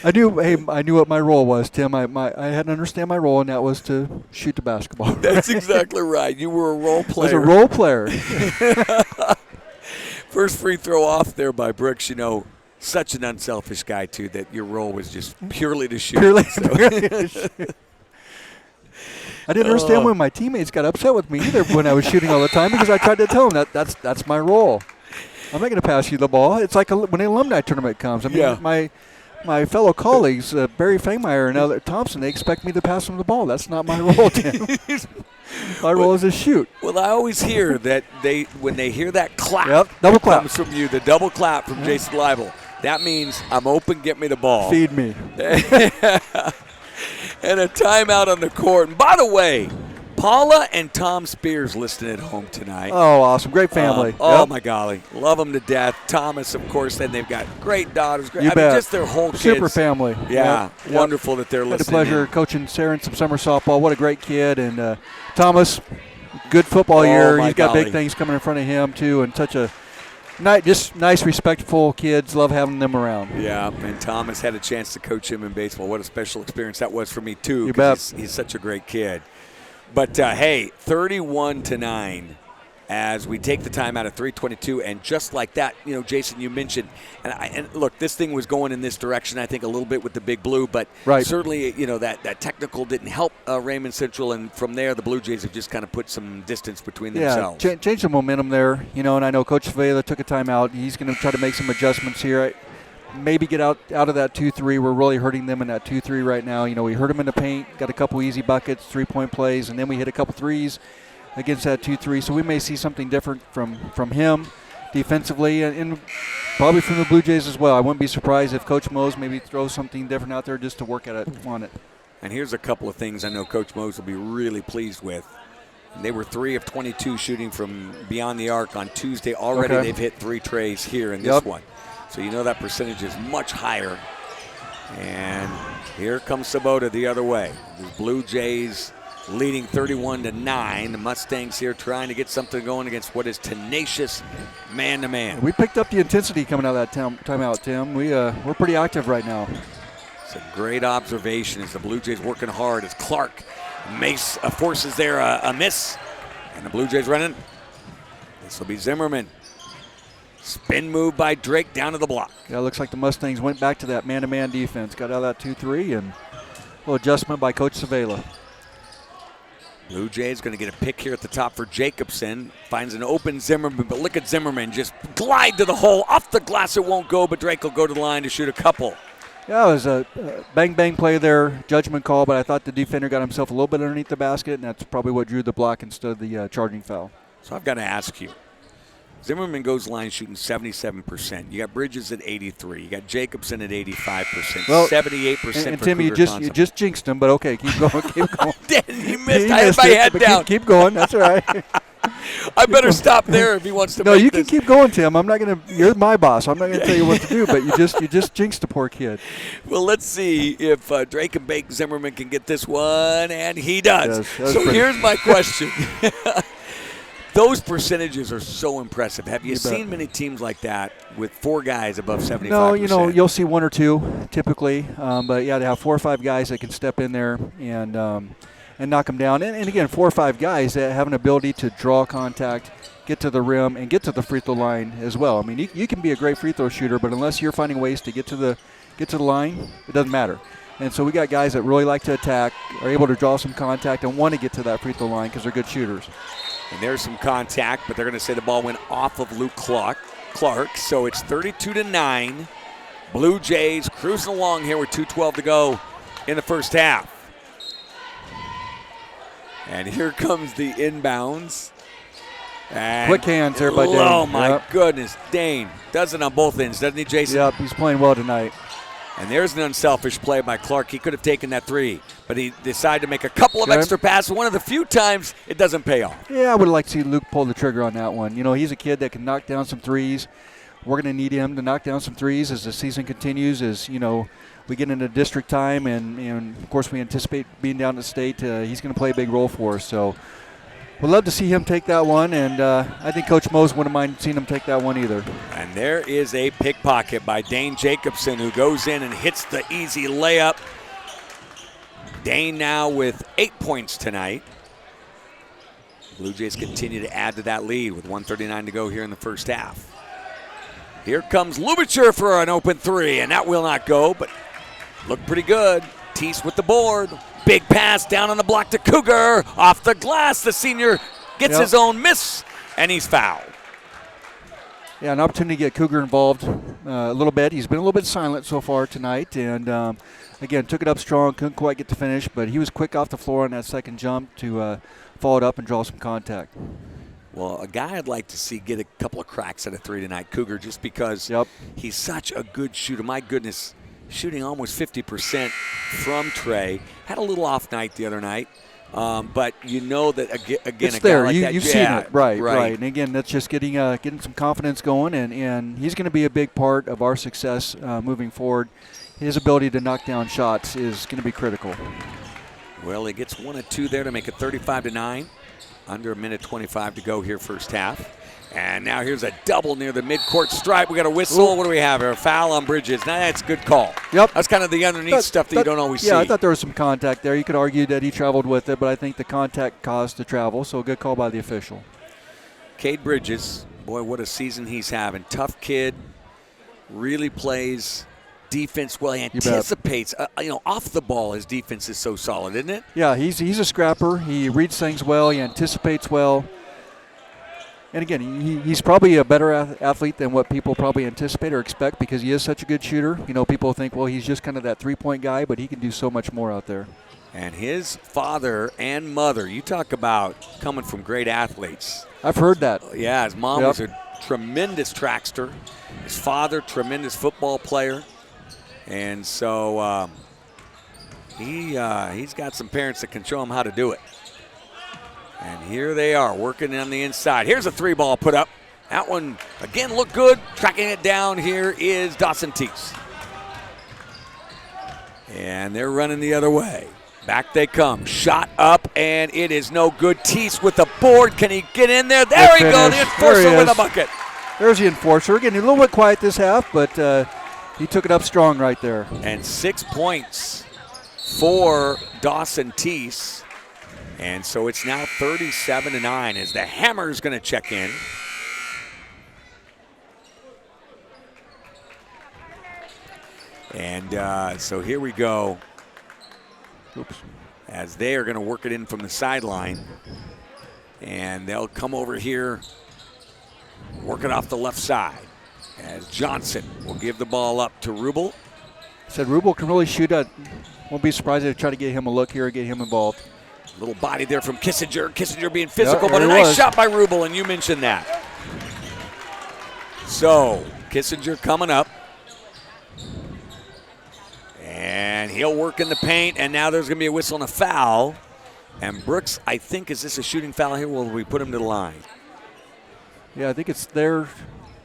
I knew what my role was, Tim. I had to understand my role, and that was to shoot the basketball. That's exactly right. You were a role player. I was a role player. First free throw off there by Brooks. Such an unselfish guy, too, that your role was just purely to shoot. I didn't understand when my teammates got upset with me either when I was shooting all the time, because I tried to tell them that's my role. I'm not going to pass you the ball. It's like when the alumni tournament comes. I mean, my fellow colleagues, Barry Fangmeyer and Elliot Thompson, they expect me to pass them the ball. That's not my role, Tim. My role is to shoot. Well, I always hear that when they hear that clap, double clap comes from you, the double clap from Jason Leibel, that means I'm open, get me the ball. Feed me. And a timeout on the court. And by the way, Paula and Tom Spears listening at home tonight. Oh, awesome. Great family. My golly. Love them to death. Thomas, of course, then they've got great daughters. You bet. Just their whole kids. Super family. Yeah, wonderful that they're listening. Had the pleasure coaching Sarah in some summer softball. What a great kid. And Thomas, good football year. He's got big things coming in front of him, too, and such a nice, respectful kids. Love having them around. Yeah, and Thomas had a chance to coach him in baseball. What a special experience that was for me, too. You bet. He's such a great kid. But, hey, 31-9 as we take the time out of 3:22. And just like that, Jason, you mentioned, and look, this thing was going in this direction, I think, a little bit with the Big Blue. But certainly, that technical didn't help Raymond Central. And from there, the Blue Jays have just kind of put some distance between themselves. Yeah, change the momentum there. And I know Coach Vela took a timeout. He's going to try to make some adjustments here. Maybe get out of that 2-3. We're really hurting them in that 2-3 right now. We hurt them in the paint, got a couple easy buckets, 3-point plays, and then we hit a couple threes against that 2-3. So we may see something different from him defensively and probably from the Blue Jays as well. I wouldn't be surprised if Coach Mose maybe throws something different out there just to work on it. And here's a couple of things I know Coach Mose will be really pleased with. They were 3 of 22 shooting from beyond the arc on Tuesday. Already they've hit 3 trays here in this one. So that percentage is much higher. And here comes Sabota the other way. The Blue Jays leading 31-9. The Mustangs here trying to get something going against what is tenacious man-to-man. We picked up the intensity coming out of that timeout, Tim. We're pretty active right now. It's a great observation as the Blue Jays working hard as Clark forces there a miss. And the Blue Jays running. This will be Zimmerman. Spin move by Drake down to the block. Yeah, it looks like the Mustangs went back to that man-to-man defense. Got out of that 2-3 and a little adjustment by Coach Savela. Blue Jays going to get a pick here at the top for Jacobson. Finds an open Zimmerman, but look at Zimmerman just glide to the hole. Off the glass it won't go, but Drake will go to the line to shoot a couple. Yeah, it was a bang-bang play there, judgment call, but I thought the defender got himself a little bit underneath the basket, and that's probably what drew the block instead of the charging foul. So I've got to ask you. Zimmerman goes line shooting 77%. You got Bridges at 83%. You got Jacobson at 85%. Well, 78% and for Tim, you just jinxed him, but okay, keep going. You missed. I had my head down. Keep going. That's all right. I better stop there if he wants to. No, you can keep going, Tim. I'm not gonna. You're my boss. I'm not gonna tell you what to do. But you just jinxed the poor kid. Well, let's see if Drake and Bake Zimmerman can get this one, and he does. Yes, so here's my question. Those percentages are so impressive. Have you seen many teams like that with 4 guys above 75%? No, you'll see 1 or 2 typically. But, yeah, they have 4 or 5 guys that can step in there and knock them down. And, again, 4 or 5 guys that have an ability to draw contact, get to the rim, and get to the free throw line as well. I mean, you can be a great free throw shooter, but unless you're finding ways to get to the line, it doesn't matter. And so we got guys that really like to attack, are able to draw some contact, and want to get to that free throw line because they're good shooters. And there's some contact, but they're going to say the ball went off of Luke Clark. So it's 32-9. Blue Jays cruising along here with 2:12 to go in the first half. And here comes the inbounds. And quick hands there by Dane. Oh, my goodness. Dane does it on both ends, doesn't he, Jason? Yep, he's playing well tonight. And there's an unselfish play by Clark. He could have taken that 3, but he decided to make a couple of extra passes. One of the few times it doesn't pay off. Yeah, I would like to see Luke pull the trigger on that one. He's a kid that can knock down some threes. We're going to need him to knock down some threes as the season continues, as, we get into district time, and of course we anticipate being down at state. He's going to play a big role for us. So we'd love to see him take that one, and I think Coach Mose wouldn't mind seeing him take that one either. And there is a pickpocket by Dane Jacobson, who goes in and hits the easy layup. Dane now with 8 points tonight. Blue Jays continue to add to that lead with 1:39 to go here in the first half. Here comes Lubicher for an open 3, and that will not go, but looked pretty good. Teese with the board. Big pass down on the block to Cougar. Off the glass, the senior gets his own miss, and he's fouled. Yeah, an opportunity to get Cougar involved a little bit. He's been a little bit silent so far tonight, and again, took it up strong, couldn't quite get the finish, but he was quick off the floor on that second jump to follow it up and draw some contact. Well, a guy I'd like to see get a couple of cracks at a 3 tonight, Cougar, just because he's such a good shooter. My goodness, shooting almost 50% from Trey. Had a little off night the other night, But you know that, again, it's a there. guy like that. You've seen it. Right. And, again, that's just getting some confidence going, and he's going to be a big part of our success moving forward. His ability to knock down shots is going to be critical. Well, he gets 1 of 2 there to make it 35-9. Under a minute 25 to go here first half. And now here's a double near the midcourt stripe. We got a whistle. Ooh. What do we have here? A foul on Bridges. Now that's a good call. Yep. That's kind of the underneath stuff that you don't always see. Yeah, I thought there was some contact there. You could argue that he traveled with it, but I think the contact caused the travel, so a good call by the official. Cade Bridges, boy, what a season he's having. Tough kid, really plays defense well. He anticipates. Off the ball, his defense is so solid, isn't it? Yeah, he's a scrapper. He reads things well. He anticipates well. And again, he's probably a better athlete than what people probably anticipate or expect because he is such a good shooter. People think, well, he's just kind of that three-point guy, but he can do so much more out there. And his father and mother, you talk about coming from great athletes. I've heard that. Yeah, his mom was a tremendous trackster. His father, tremendous football player. And so he's got some parents that can show him how to do it. And here they are working on the inside. Here's a 3-ball put up. That one, again, looked good. Tracking it down here is Dawson Teese. And they're running the other way. Back they come. Shot up, and it is no good. Teese with the board. Can he get in there? There he goes. The enforcer with a bucket. There's the enforcer. Again, a little bit quiet this half, but he took it up strong right there. And 6 points for Dawson Teese. And so it's now 37-9 as the Hammer's going to check in. And so here we go. Oops. As they are going to work it in from the sideline. And they'll come over here, work it off the left side. As Johnson will give the ball up to Rubel. Said Rubel can really shoot it. Won't be surprised if they try to get him a look here, get him involved. Little body there from Kissinger. Kissinger being physical, but a nice shot by Rubel, and you mentioned that. So, Kissinger coming up. And he'll work in the paint, and now there's going to be a whistle and a foul. And Brooks, I think, is this a shooting foul here? Will we put him to the line? Yeah, I think it's their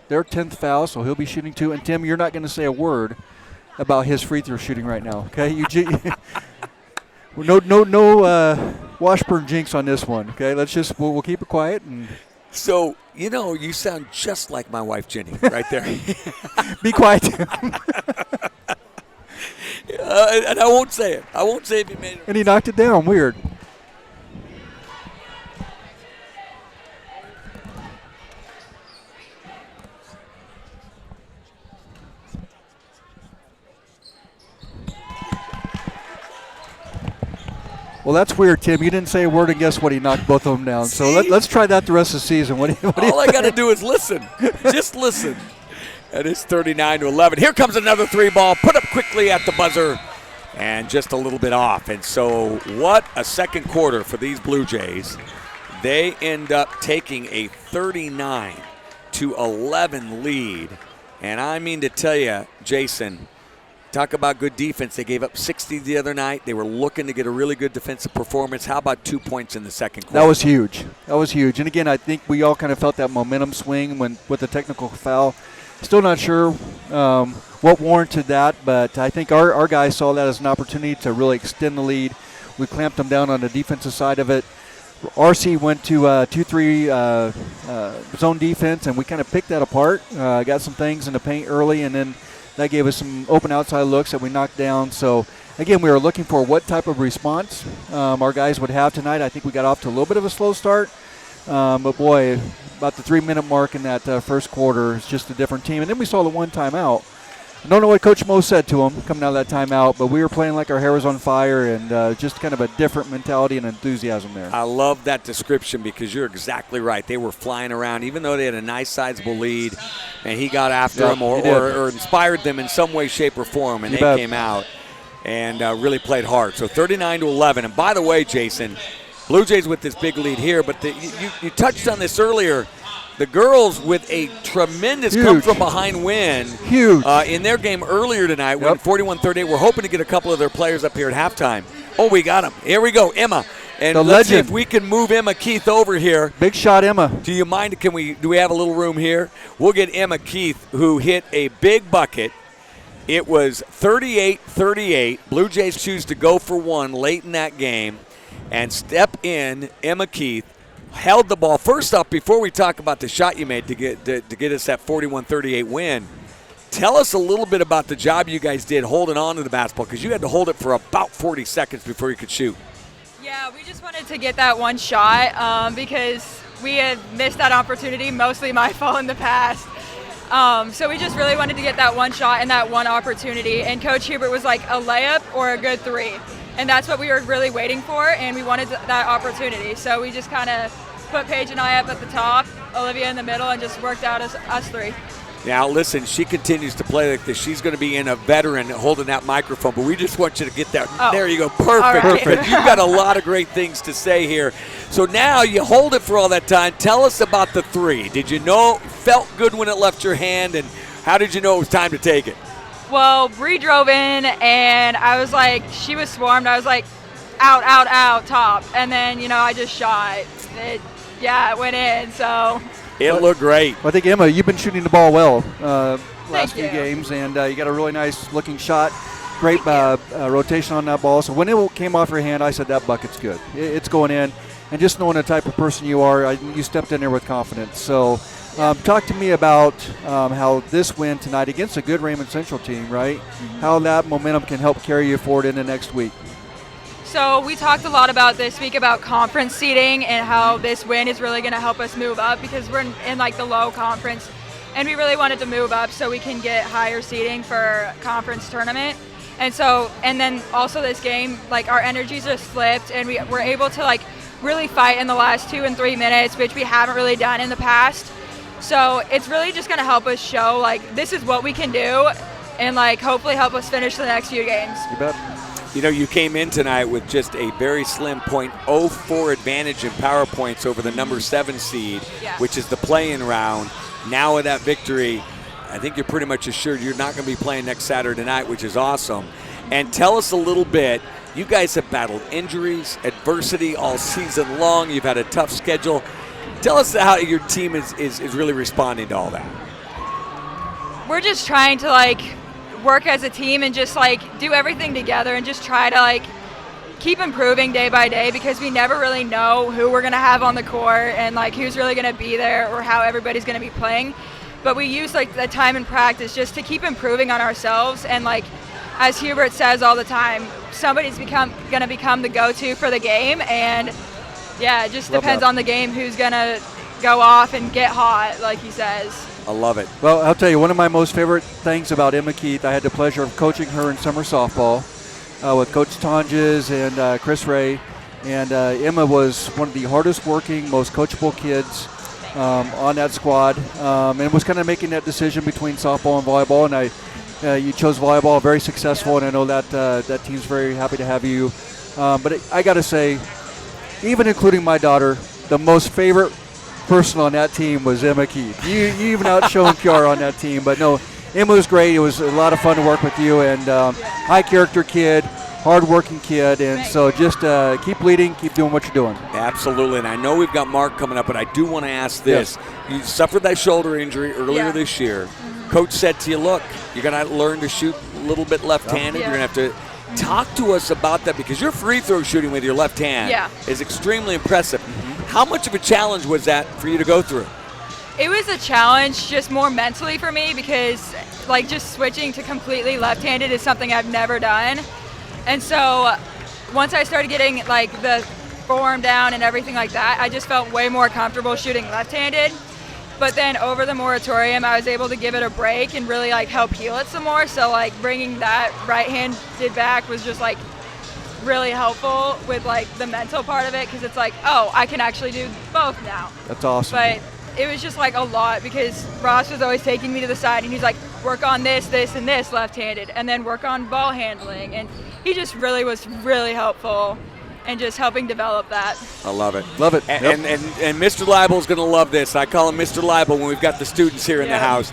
10th foul, so he'll be shooting 2. And, Tim, you're not going to say a word about his free throw shooting right now, okay? No Washburn jinx on this one, okay? We'll keep it quiet. And so, you sound just like my wife, Jenny, right there. Be quiet. And I won't say it. I won't say if he made it. And he knocked it down. Weird. Well, that's weird, Tim. You didn't say a word, and guess what? He knocked both of them down. See? So let's try that the rest of the season. What do you All I got to do is listen. Just listen. And it's 39-11. Here comes another 3-ball. Put up quickly at the buzzer. And just a little bit off. And so what a second quarter for these Blue Jays. They end up taking a 39-11 lead. And I mean to tell you, Jason, talk about good defense. They gave up 60 the other night. They were looking to get a really good defensive performance. How about 2 points in the second quarter? That was huge. And again, I think we all kind of felt that momentum swing with the technical foul. Still not sure what warranted that, but I think our guys saw that as an opportunity to really extend the lead. We clamped them down on the defensive side of it. RC went to 2-3 zone defense, and we kind of picked that apart. Got some things in the paint early, and then that gave us some open outside looks that we knocked down. So, again, we were looking for what type of response our guys would have tonight. I think we got off to a little bit of a slow start. But, boy, about the 3-minute mark in that first quarter is just a different team. And then we saw the one timeout. I don't know what Coach Mo said to him coming out of that timeout, but we were playing like our hair was on fire and just kind of a different mentality and enthusiasm there. I love that description because you're exactly right. They were flying around, even though they had a nice sizable lead, and he got after them or inspired them in some way, shape, or form, and they came out and really played hard. So 39-11. And by the way, Jason, Blue Jays with this big lead here, but you touched on this earlier. The girls with a tremendous come-from-behind win in their game earlier tonight, when 41-38. We're hoping to get a couple of their players up here at halftime. Oh, we got them. Here we go. Emma And the let's see legend. if we can move Emma Keith over here. Big shot, Emma. Do you mind? Do we have a little room here? We'll get Emma Keith, who hit a big bucket. It was 38-38. Blue Jays choose to go for one late in that game and step in. Emma Keith held the ball. First off, before we talk about the shot you made to get us that 41-38 win, tell us a little bit about the job you guys did holding on to the basketball, because you had to hold it for about 40 seconds before you could shoot. Yeah, we just wanted to get that one shot because we had missed that opportunity, mostly my fault in the past. So we just really wanted to get that one shot and that one opportunity. And Coach Hubert was like, a layup or a good three. And that's what we were really waiting for, and we wanted that opportunity. So we just kind of put Paige and I up at the top, Olivia in the middle, and just worked out us three. Now, listen, she continues to play like this. She's going to be in a veteran holding that microphone, but we just want you to get that. Oh. There you go. Perfect. Right. Perfect. You've got a lot of great things to say here. So now you hold it for all that time. Tell us about the three. Did you know it felt good when it left your hand, and how did you know it was time to take it? Well, Bree drove in, and I was like, she was swarmed. I was like, out, out, out, top. And then, I just shot. It went in, so. It looked great. I think, Emma, you've been shooting the ball well last few you. games, and you got a really nice-looking shot. Great rotation on that ball. So when it came off your hand, I said that bucket's good. It's going in. And just knowing the type of person you are, you stepped in there with confidence. So talk to me about how this win tonight against a good Raymond Central team, right? Mm-hmm. How that momentum can help carry you forward into next week. So we talked a lot about this week about conference seeding and how this win is really going to help us move up, because we're in like the low conference, and we really wanted to move up so we can get higher seeding for conference tournament. And then also this game, like our energies are slipped, and we were able to like really fight in the last 2 and 3 minutes, which we haven't really done in the past. So it's really just going to help us show like this is what we can do, and like hopefully help us finish the next few games. You bet. You came in tonight with just a very slim .04 advantage in power points over the number 7 seed, which is the play-in round. Now with that victory, I think you're pretty much assured you're not going to be playing next Saturday night, which is awesome. And tell us a little bit. You guys have battled injuries, adversity all season long. You've had a tough schedule. Tell us how your team is really responding to all that. We're just trying to like work as a team and just like do everything together and just try to like keep improving day by day, because we never really know who we're going to have on the court and like who's really going to be there or how everybody's going to be playing. But we use like the time in practice just to keep improving on ourselves, and like as Hubert says all the time, somebody's going to become the go-to for the game, and it just depends on the game who's going to go off and get hot, like he says. I love it. Well, I'll tell you, one of my most favorite things about Emma Keith, I had the pleasure of coaching her in summer softball with Coach Tonjes and Chris Ray. And Emma was one of the hardest working, most coachable kids on that squad, and was kind of making that decision between softball and volleyball. And you chose volleyball, very successful, and I know that team's very happy to have you. But I got to say, even including my daughter, the most favorite person on that team was Emma Keith. You even outshone PR on that team. But no, Emma was great. It was a lot of fun to work with you, and high character kid, hard-working kid, and so just keep leading, keep doing what you're doing. Absolutely, and I know we've got Mark coming up, but I do want to ask this. Yes. You suffered that shoulder injury earlier this year. Mm-hmm. Coach said to you, look, you're going to learn to shoot a little bit left-handed. You're going to have to talk to us about that, because your free throw shooting with your left hand is extremely impressive. Mm-hmm. How much of a challenge was that for you to go through? It was a challenge, just more mentally for me, because like just switching to completely left-handed is something I've never done. And so once I started getting like the form down and everything like that, I just felt way more comfortable shooting left-handed. But then over the moratorium, I was able to give it a break and really like help heal it some more. So like bringing that right-handed back was just like really helpful with like the mental part of it, because it's like, oh, I can actually do both now. That's awesome. But it was just like a lot, because Ross was always taking me to the side and he's like, work on this, this, and this left-handed, and then work on ball handling. And he just really was really helpful and just helping develop that. I love it. Love it. And Mr. Leibel's going to love this. I call him Mr. Leibel when we've got the students here in the house.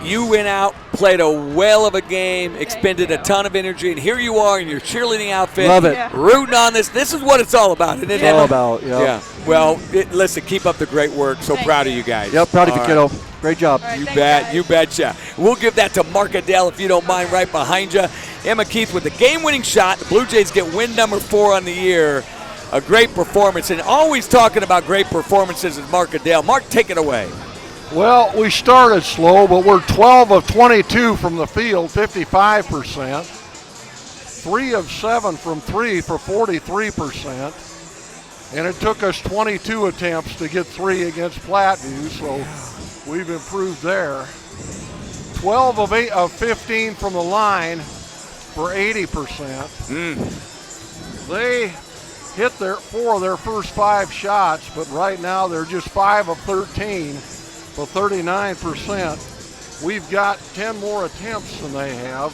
you went out, played a whale of a game, expended a ton of energy, and here you are in your cheerleading outfit. Love it. Rooting on this. This is what it's all about, isn't it? It's all about, Yeah. Well, listen, keep up the great work. So proud of you guys. Yep, proud of you, kiddo. Great job. All right, You thanks, bet. guys. You betcha. We'll give that to Mark Adele, if you don't mind, right behind you. Emma Keith with the game-winning shot. The Blue Jays get win number 4 on the year. A great performance. And always talking about great performances is Mark Adele. Mark, take it away. Well, we started slow, but we're 12 of 22 from the field, 55%. 3 of 7 from 3 for 43%. And it took us 22 attempts to get 3 against Platteview, so we've improved there. 12 of 15 from the line for 80%. They hit 4 of their first 5 shots, but right now they're just 5 of 13 for 39%. We've got 10 more attempts than they have.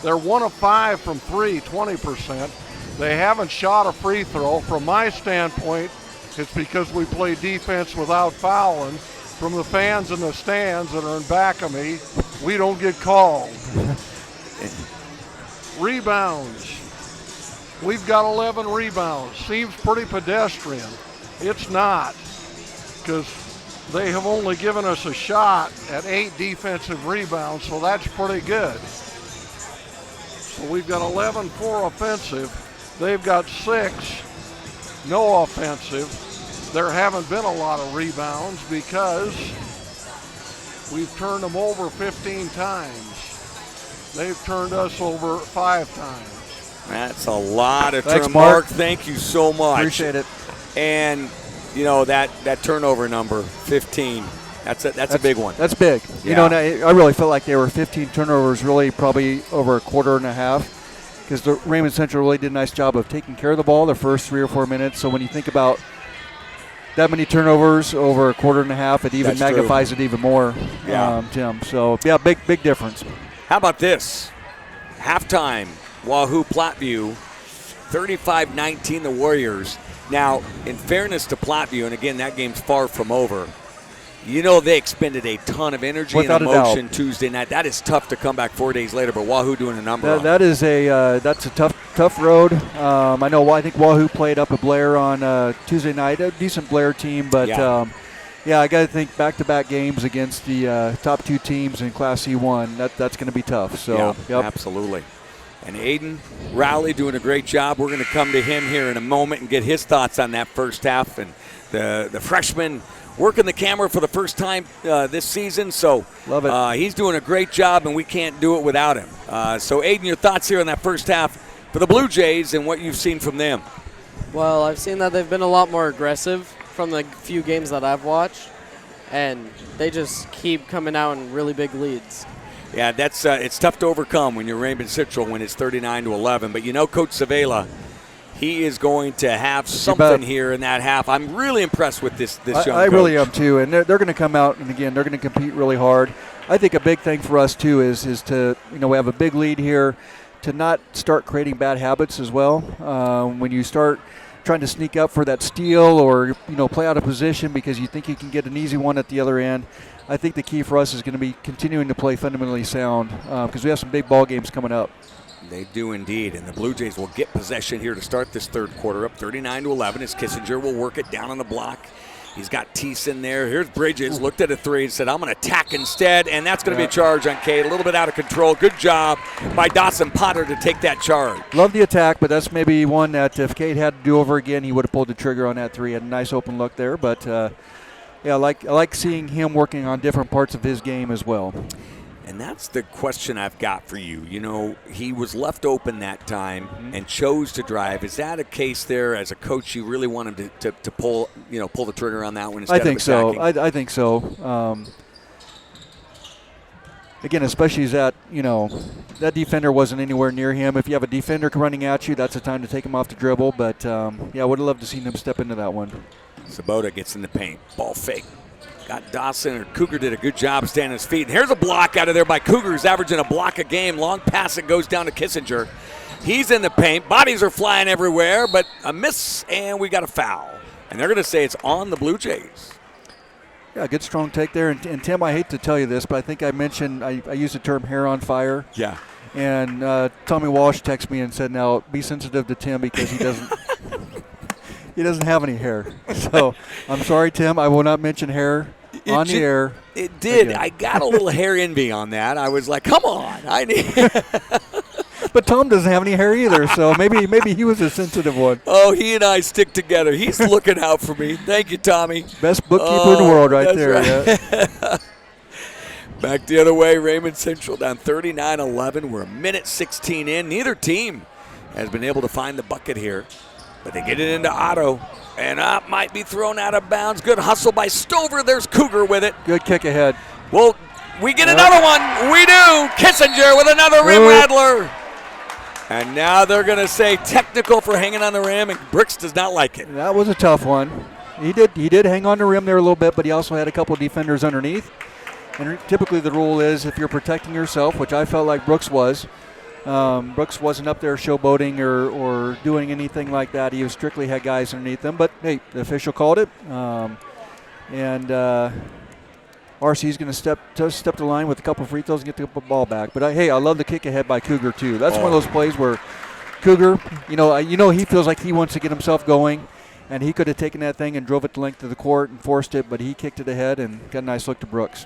They're 1 of 5 from 3, 20%. They haven't shot a free throw. From my standpoint, it's because we play defense without fouling. From the fans in the stands that are in back of me, we don't get called. Rebounds. We've got 11 rebounds. Seems pretty pedestrian. It's not, because they have only given us a shot at 8 defensive rebounds, so that's pretty good. So we've got 11 for offensive. They've got 6 no offensive. There haven't been a lot of rebounds because we've turned them over 15 times. They've turned us over 5 times. That's a lot of Thanks, turn. Mark. Thank you so much. Appreciate it. And, you know, that turnover number, 15, that's a big one. That's big. Yeah. You know, and I really felt like there were 15 turnovers really probably over a quarter and a half, because the Raymond Central really did a nice job of taking care of the ball the first 3 or 4 minutes. So when you think about that many turnovers over a quarter and a half, it even That's magnifies it even more, Tim. So, yeah, big difference. How about this? Halftime, Wahoo Platteview, 35-19 the Warriors. Now, in fairness to Platteview, and again, that game's far from over, you know they expended a ton of energy Without and a doubt. emotion Tuesday night. That is tough to come back 4 days later, but Wahoo doing a number on it. That's a tough road. I think Wahoo played up at Blair on Tuesday night, a decent Blair team, but I got to think back-to-back games against the top 2 teams in Class C1. That's going to be tough. So, Absolutely. And Aiden Rowley doing a great job. We're going to come to him here in a moment and get his thoughts on that first half. And the freshman working the camera for the first time this season. So love it. He's doing a great job, and we can't do it without him. So, Aiden, your thoughts here on that first half for the Blue Jays and what you've seen from them? Well, I've seen that they've been a lot more aggressive from the few games that I've watched, and they just keep coming out in really big leads. Yeah, that's it's tough to overcome when you're Raymond Central when it's 39-11. But you know, Coach Zavela, he is going to have something here in that half. I'm really impressed with this young coach. I really am too, and they're going to come out, and again, they're going to compete really hard. I think a big thing for us too is to, we have a big lead here, to not start creating bad habits as well. When you start trying to sneak up for that steal or play out of position because you think you can get an easy one at the other end, I think the key for us is going to be continuing to play fundamentally sound because we have some big ball games coming up. They do indeed, and the Blue Jays will get possession here to start this third quarter, up 39-11 as Kissinger will work it down on the block. He's got Teese in there. Here's Bridges, looked at a 3 and said, I'm going to attack instead, and that's going to be a charge on Cade. A little bit out of control. Good job by Dawson Potter to take that charge. Love the attack, but that's maybe one that if Cade had to do over again, he would have pulled the trigger on that 3. Had a nice open look there, but I like seeing him working on different parts of his game as well. And that's the question I've got for you. He was left open that time and chose to drive. Is that a case there as a coach you really want him to pull the trigger on that one instead I think of attacking? so. I think so. Again, especially as that defender wasn't anywhere near him. If you have a defender running at you, that's the time to take him off the dribble. But, I would have loved to see him step into that one. Sabota gets in the paint. Ball fake. Got Dawson, or Cougar did a good job standing on his feet. And here's a block out of there by Cougar, who's averaging a block a game. Long pass, it goes down to Kissinger. He's in the paint. Bodies are flying everywhere, but a miss, and we got a foul. And they're going to say it's on the Blue Jays. Yeah, good strong take there. And Tim, I hate to tell you this, but I think I mentioned I used the term hair on fire. Yeah. And Tommy Walsh texted me and said, "Now be sensitive to Tim because he doesn't he doesn't have any hair." So I'm sorry, Tim. I will not mention hair on the air. It did. Again. I got a little hair envy on that. I was like, "Come on, I need." But Tom doesn't have any hair either, so maybe he was a sensitive one. Oh, he and I stick together. He's looking out for me. Thank you, Tommy. Best bookkeeper in the world, right there. Right. Yeah. Back the other way, Raymond Central down 39-11. We're a minute 16 in. Neither team has been able to find the bucket here, but they get it into Otto, and might be thrown out of bounds. Good hustle by Stover. There's Cougar with it. Good kick ahead. Well, we get another one. We do. Kissinger with another rim rattler. And now they're going to say technical for hanging on the rim, and Brooks does not like it. That was a tough one. He did hang on the rim there a little bit, but he also had a couple of defenders underneath. And typically the rule is if you're protecting yourself, which I felt like Brooks was, Brooks wasn't up there showboating or doing anything like that. He strictly had guys underneath him. But, hey, the official called it. RC's going to step the line with a couple of free throws and get the ball back. But, hey, I love the kick ahead by Cougar, too. That's one of those plays where Cougar, he feels like he wants to get himself going. And he could have taken that thing and drove it the length of the court and forced it, but he kicked it ahead and got a nice look to Brooks.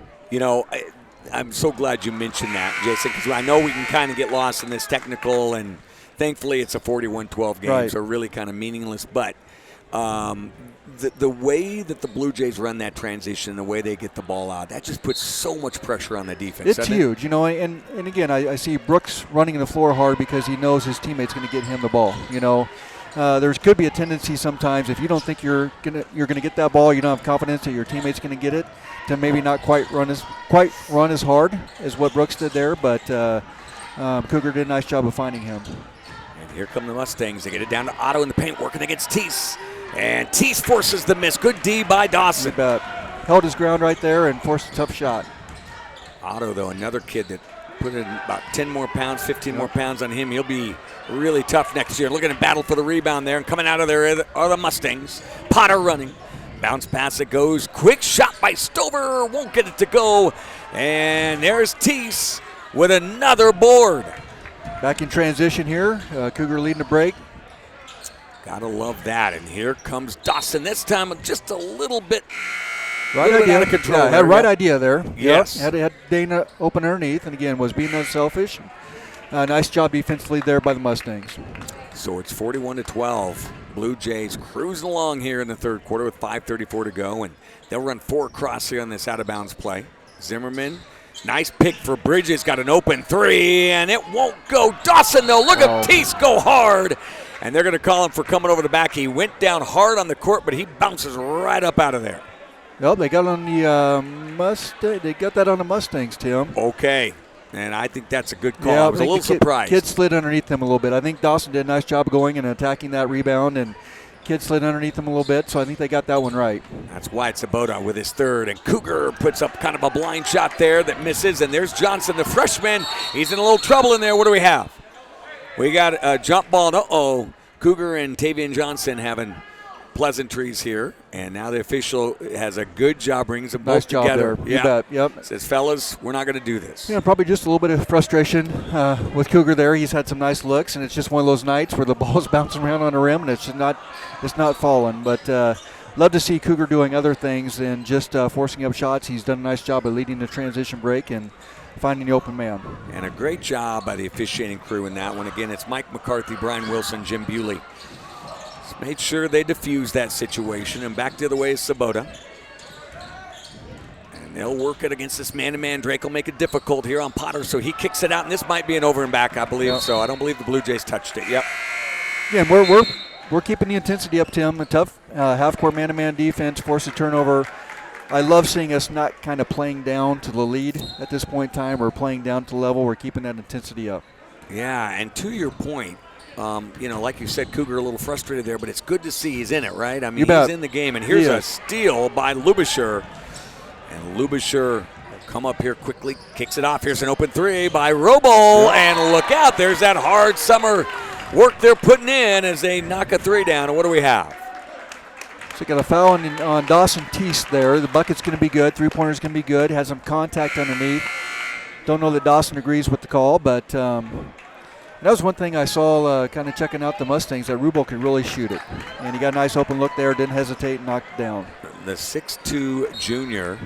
I'm so glad you mentioned that, Jason, because I know we can kind of get lost in this technical, and thankfully it's a 41-12 game, right. So really kind of meaningless. But the way that the Blue Jays run that transition, the way they get the ball out, that just puts so much pressure on the defense. It's huge, and again, I see Brooks running the floor hard because he knows his teammate's going to get him the ball, There could be a tendency sometimes if you don't think you're gonna get that ball, you don't have confidence that your teammate's gonna get it, to maybe not quite run as hard as what Brooks did there. But Cougar did a nice job of finding him. And here come the Mustangs. They get it down to Otto in the paint, working against Teese, and Teese forces the miss. Good D by Dawson. Held his ground right there and forced a tough shot. Otto, though, another kid that put in about 10 more pounds, 15 more pounds on him. He'll be really tough next year. Looking to battle for the rebound there, and coming out of there are the Mustangs. Potter running. Bounce pass, it goes. Quick shot by Stover. Won't get it to go. And there's Teese with another board. Back in transition here. Cougar leading the break. Gotta love that. And here comes Dawson. This time just a little bit right idea. Out of control. Yeah, had right idea there. Yes. Yep. Had Dana open underneath, and again was being unselfish. Nice job defensively there by the Mustangs. So it's 41-12. Blue Jays cruising along here in the third quarter with 5:34 to go, and they'll run 4 across here on this out-of-bounds play. Zimmerman, nice pick for Bridges, got an open 3, and it won't go. Dawson, though, look at Teese go hard, and they're going to call him for coming over the back. He went down hard on the court, but he bounces right up out of there. Well, they got on the They got that on the Mustangs, Tim. Okay. And I think that's a good call. I was a little surprised. Kid slid underneath them a little bit. I think Dawson did a nice job of going and attacking that rebound, and Kid slid underneath them a little bit, so I think they got that one right. That's Wyatt Sabota with his third, and Cougar puts up kind of a blind shot there that misses, and there's Johnson, the freshman. He's in a little trouble in there. What do we have? We got a jump ball. Cougar and Tavian Johnson having pleasantries here, and now the official has a good job, brings them both together. Nice job there. You bet. Yep. Says, fellas, we're not going to do this. Yeah, probably just a little bit of frustration with Cougar there. He's had some nice looks, and it's just one of those nights where the ball's bouncing around on the rim, and it's not falling. But love to see Cougar doing other things than just forcing up shots. He's done a nice job of leading the transition break and finding the open man. And a great job by the officiating crew in that one. Again, it's Mike McCarthy, Brian Wilson, Jim Bewley. Made sure they diffused that situation, and back the other way is Sabota. And they'll work it against this man-to-man. Drake will make it difficult here on Potter, so he kicks it out, and this might be an over and back, I believe. Yep. So I don't believe the Blue Jays touched it. Yep. Yeah, we're keeping the intensity up, Tim. A tough half-court man-to-man defense, force a turnover. I love seeing us not kind of playing down to the lead at this point in time. We're playing down to the level. We're keeping that intensity up. Yeah, and to your point, like you said, Cougar a little frustrated there, but it's good to see he's in it, right? I mean, he's in the game, and here's a steal by Lubisher. And Lubisher will come up here quickly, kicks it off. Here's an open 3 by Robo, and look out, there's that hard summer work they're putting in as they knock a 3 down. And what do we have? So got a foul on Dawson Teese there. The bucket's going to be good. Three-pointer's going to be good. Has some contact underneath. Don't know that Dawson agrees with the call, but that was one thing I saw kind of checking out the Mustangs, that Rubel could really shoot it. And he got a nice open look there, didn't hesitate, and knocked it down. The 6'2" junior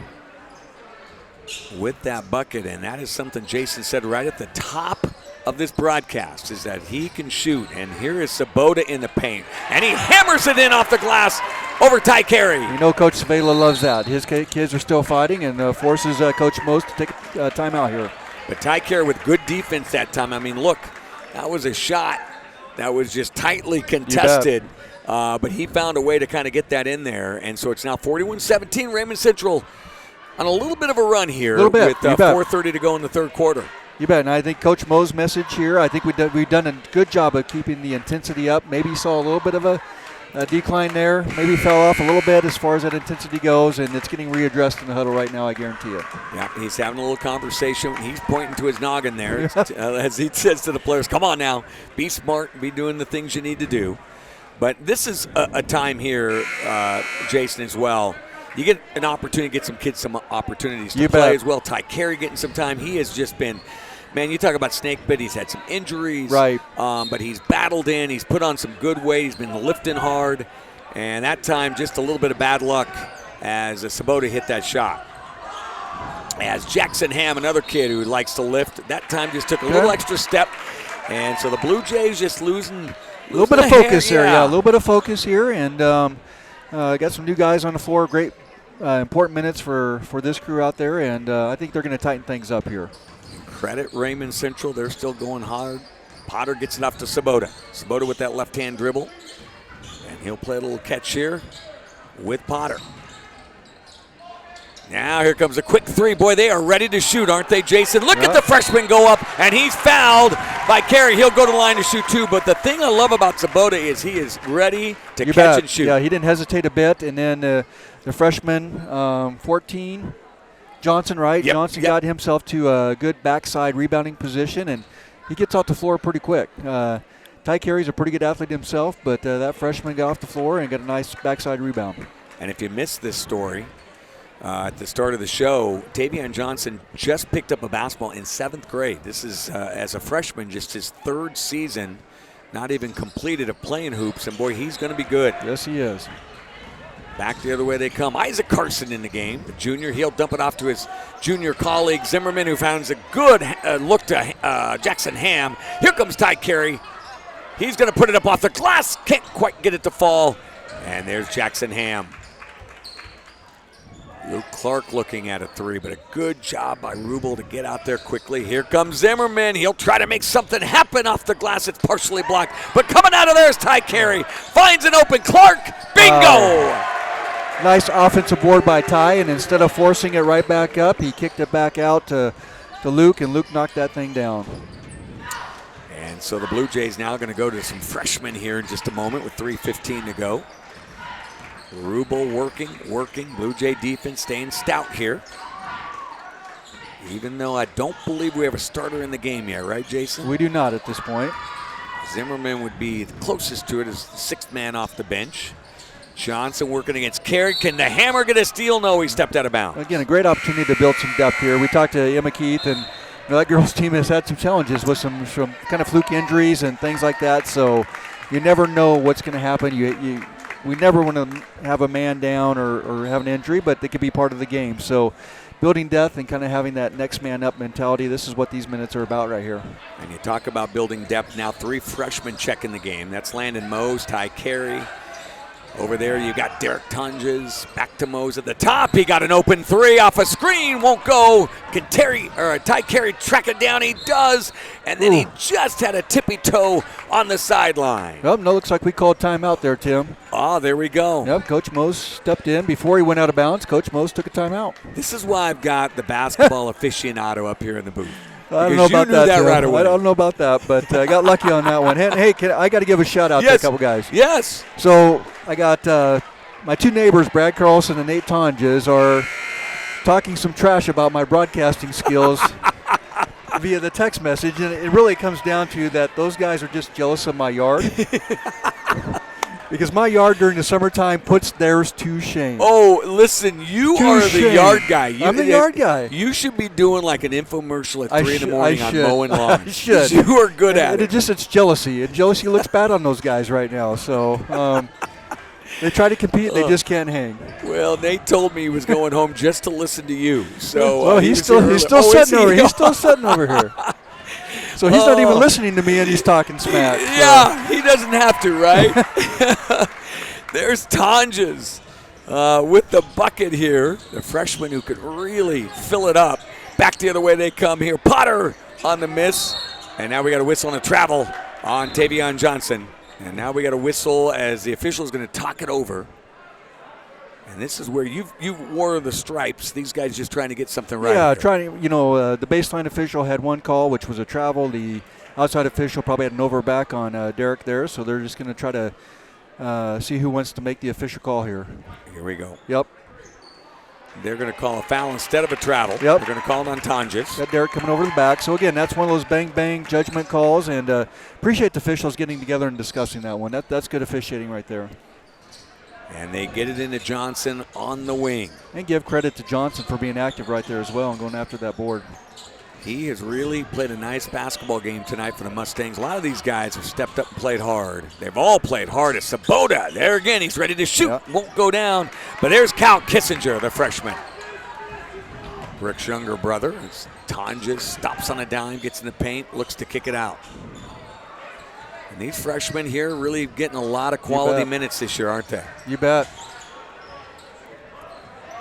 with that bucket, and that is something Jason said right at the top of this broadcast, is that he can shoot. And here is Sabota in the paint, and he hammers it in off the glass over Ty Carey. You know Coach Savela loves that. His kids are still fighting, and forces Coach Mose to take a timeout here. But Ty Carey with good defense that time. I mean, look, that was a shot that was just tightly contested, but he found a way to kind of get that in there. And so it's now 41-17, Raymond Central on a little bit of a run here with 4:30 to go in the third quarter. You bet, and I think Coach Mo's message here, I think we've done a good job of keeping the intensity up. Maybe you saw a little bit of a decline there. Maybe fell off a little bit as far as that intensity goes, and it's getting readdressed in the huddle right now, I guarantee you. Yeah, he's having a little conversation. He's pointing to his noggin there as he says to the players, come on now, be smart, be doing the things you need to do. But this is a time here, Jason, as well. You get an opportunity to get some kids some opportunities to play as well. Ty Carey getting some time. He has just been, man, you talk about snake bit. He's had some injuries. Right. But he's battled in. He's put on some good weight. He's been lifting hard. And that time, just a little bit of bad luck as Sabota hit that shot. As Jackson Ham, another kid who likes to lift, that time just took a little extra step. And so the Blue Jays just losing a little bit of focus there, a little bit of focus here. And got some new guys on the floor. Great. Important minutes for this crew out there, and I think they're going to tighten things up here. Credit Raymond Central. They're still going hard. Potter gets it off to Sabota. Sabota with that left-hand dribble, and he'll play a little catch here with Potter. Now here comes a quick three. Boy, they are ready to shoot, aren't they, Jason? Look at the freshman go up, and he's fouled by Carey. He'll go to the line to shoot two, but the thing I love about Sabota is he is ready to catch and shoot. Yeah, he didn't hesitate a bit, and then the freshman, 14, Johnson, right? Yep. Johnson got himself to a good backside rebounding position, and he gets off the floor pretty quick. Ty Carey's a pretty good athlete himself, but that freshman got off the floor and got a nice backside rebound. And if you missed this story, at the start of the show, Tavion Johnson just picked up a basketball in 7th grade. This is, as a freshman, just his 3rd season, not even completed of playing hoops, and boy, he's going to be good. Yes, he is. Back the other way they come. Isaac Carson in the game, the junior. He'll dump it off to his junior colleague, Zimmerman, who finds a good look to Jackson Ham. Here comes Ty Carey. He's going to put it up off the glass. Can't quite get it to fall. And there's Jackson Ham. Luke Clark looking at a three, but a good job by Rubel to get out there quickly. Here comes Zimmerman. He'll try to make something happen off the glass. It's partially blocked, but coming out of there is Ty Carey. Finds an open Clark. Bingo! Nice offensive board by Ty, and instead of forcing it right back up, he kicked it back out to Luke, and Luke knocked that thing down. And so the Blue Jays now going to go to some freshmen here in just a moment with 3:15 to go. Rubel working. Blue Jay defense staying stout here. Even though I don't believe we have a starter in the game yet, right, Jason? We do not at this point. Zimmerman would be the closest to it as the 6th man off the bench. Johnson working against Carey. Can the hammer get a steal? No, he stepped out of bounds. Again, a great opportunity to build some depth here. We talked to Emma Keith, and that girls' team has had some challenges with some kind of fluke injuries and things like that. So you never know what's going to happen. We never want to have a man down or have an injury, but they could be part of the game. So building depth and kind of having that next man up mentality, this is what these minutes are about right here. And you talk about building depth. Now 3 freshmen checking the game. That's Landon Mose, Ty Carey. Over there you got Derek Tunges. Back to Mose at the top. He got an open three off a screen. Won't go. Can Ty Carey track it down? He does. And then he just had a tippy toe on the sideline. Well, no, looks like we called timeout there, Tim. Oh, there we go. Yep, Coach Mose stepped in. Before he went out of bounds, Coach Mose took a timeout. This is why I've got the basketball aficionado up here in the booth. I don't know about that right away. I don't know about that, but I got lucky on that one. Hey, I got to give a shout out to a couple guys. Yes. So I got my 2 neighbors, Brad Carlson and Nate Tonjes, are talking some trash about my broadcasting skills via the text message, and it really comes down to that those guys are just jealous of my yard. Because my yard during the summertime puts theirs to shame. Oh, listen, you are the yard guy. I'm the yard guy. You should be doing like an infomercial at 3 in the morning on should. mowing lawns. I should. You are good at it. It's jealousy. And jealousy looks bad on those guys right now. So they try to compete. They just can't hang. Well, Nate told me he was going home just to listen to you. So well, he's still sitting over. He's still sitting over here. So he's not even listening to me, and he's talking smack. So. Yeah, he doesn't have to, right? There's Tonjes with the bucket here. The freshman who could really fill it up. Back the other way they come here. Potter on the miss. And now we got a whistle and a travel on Tavion Johnson. And now we got a whistle as the official is going to talk it over. And this is where you've wore the stripes. These guys just trying to get something right. Yeah, trying to, the baseline official had one call, which was a travel. The outside official probably had an over back on Derek there, so they're just going to try to see who wants to make the official call here. Here we go. Yep. They're going to call a foul instead of a travel. Yep. They're going to call it on Tonjes. Got Derek coming over the back. So, again, that's one of those bang-bang judgment calls, and appreciate the officials getting together and discussing that one. That's good officiating right there. And they get it into Johnson on the wing. And give credit to Johnson for being active right there as well and going after that board. He has really played a nice basketball game tonight for the Mustangs. A lot of these guys have stepped up and played hard. They've all played hard. It's Sabota. There again, he's ready to shoot. Yep. Won't go down. But there's Cal Kissinger, the freshman. Rick's younger brother. Tonjes stops on a dime, gets in the paint, looks to kick it out. And these freshmen here really getting a lot of quality minutes this year, aren't they? You bet.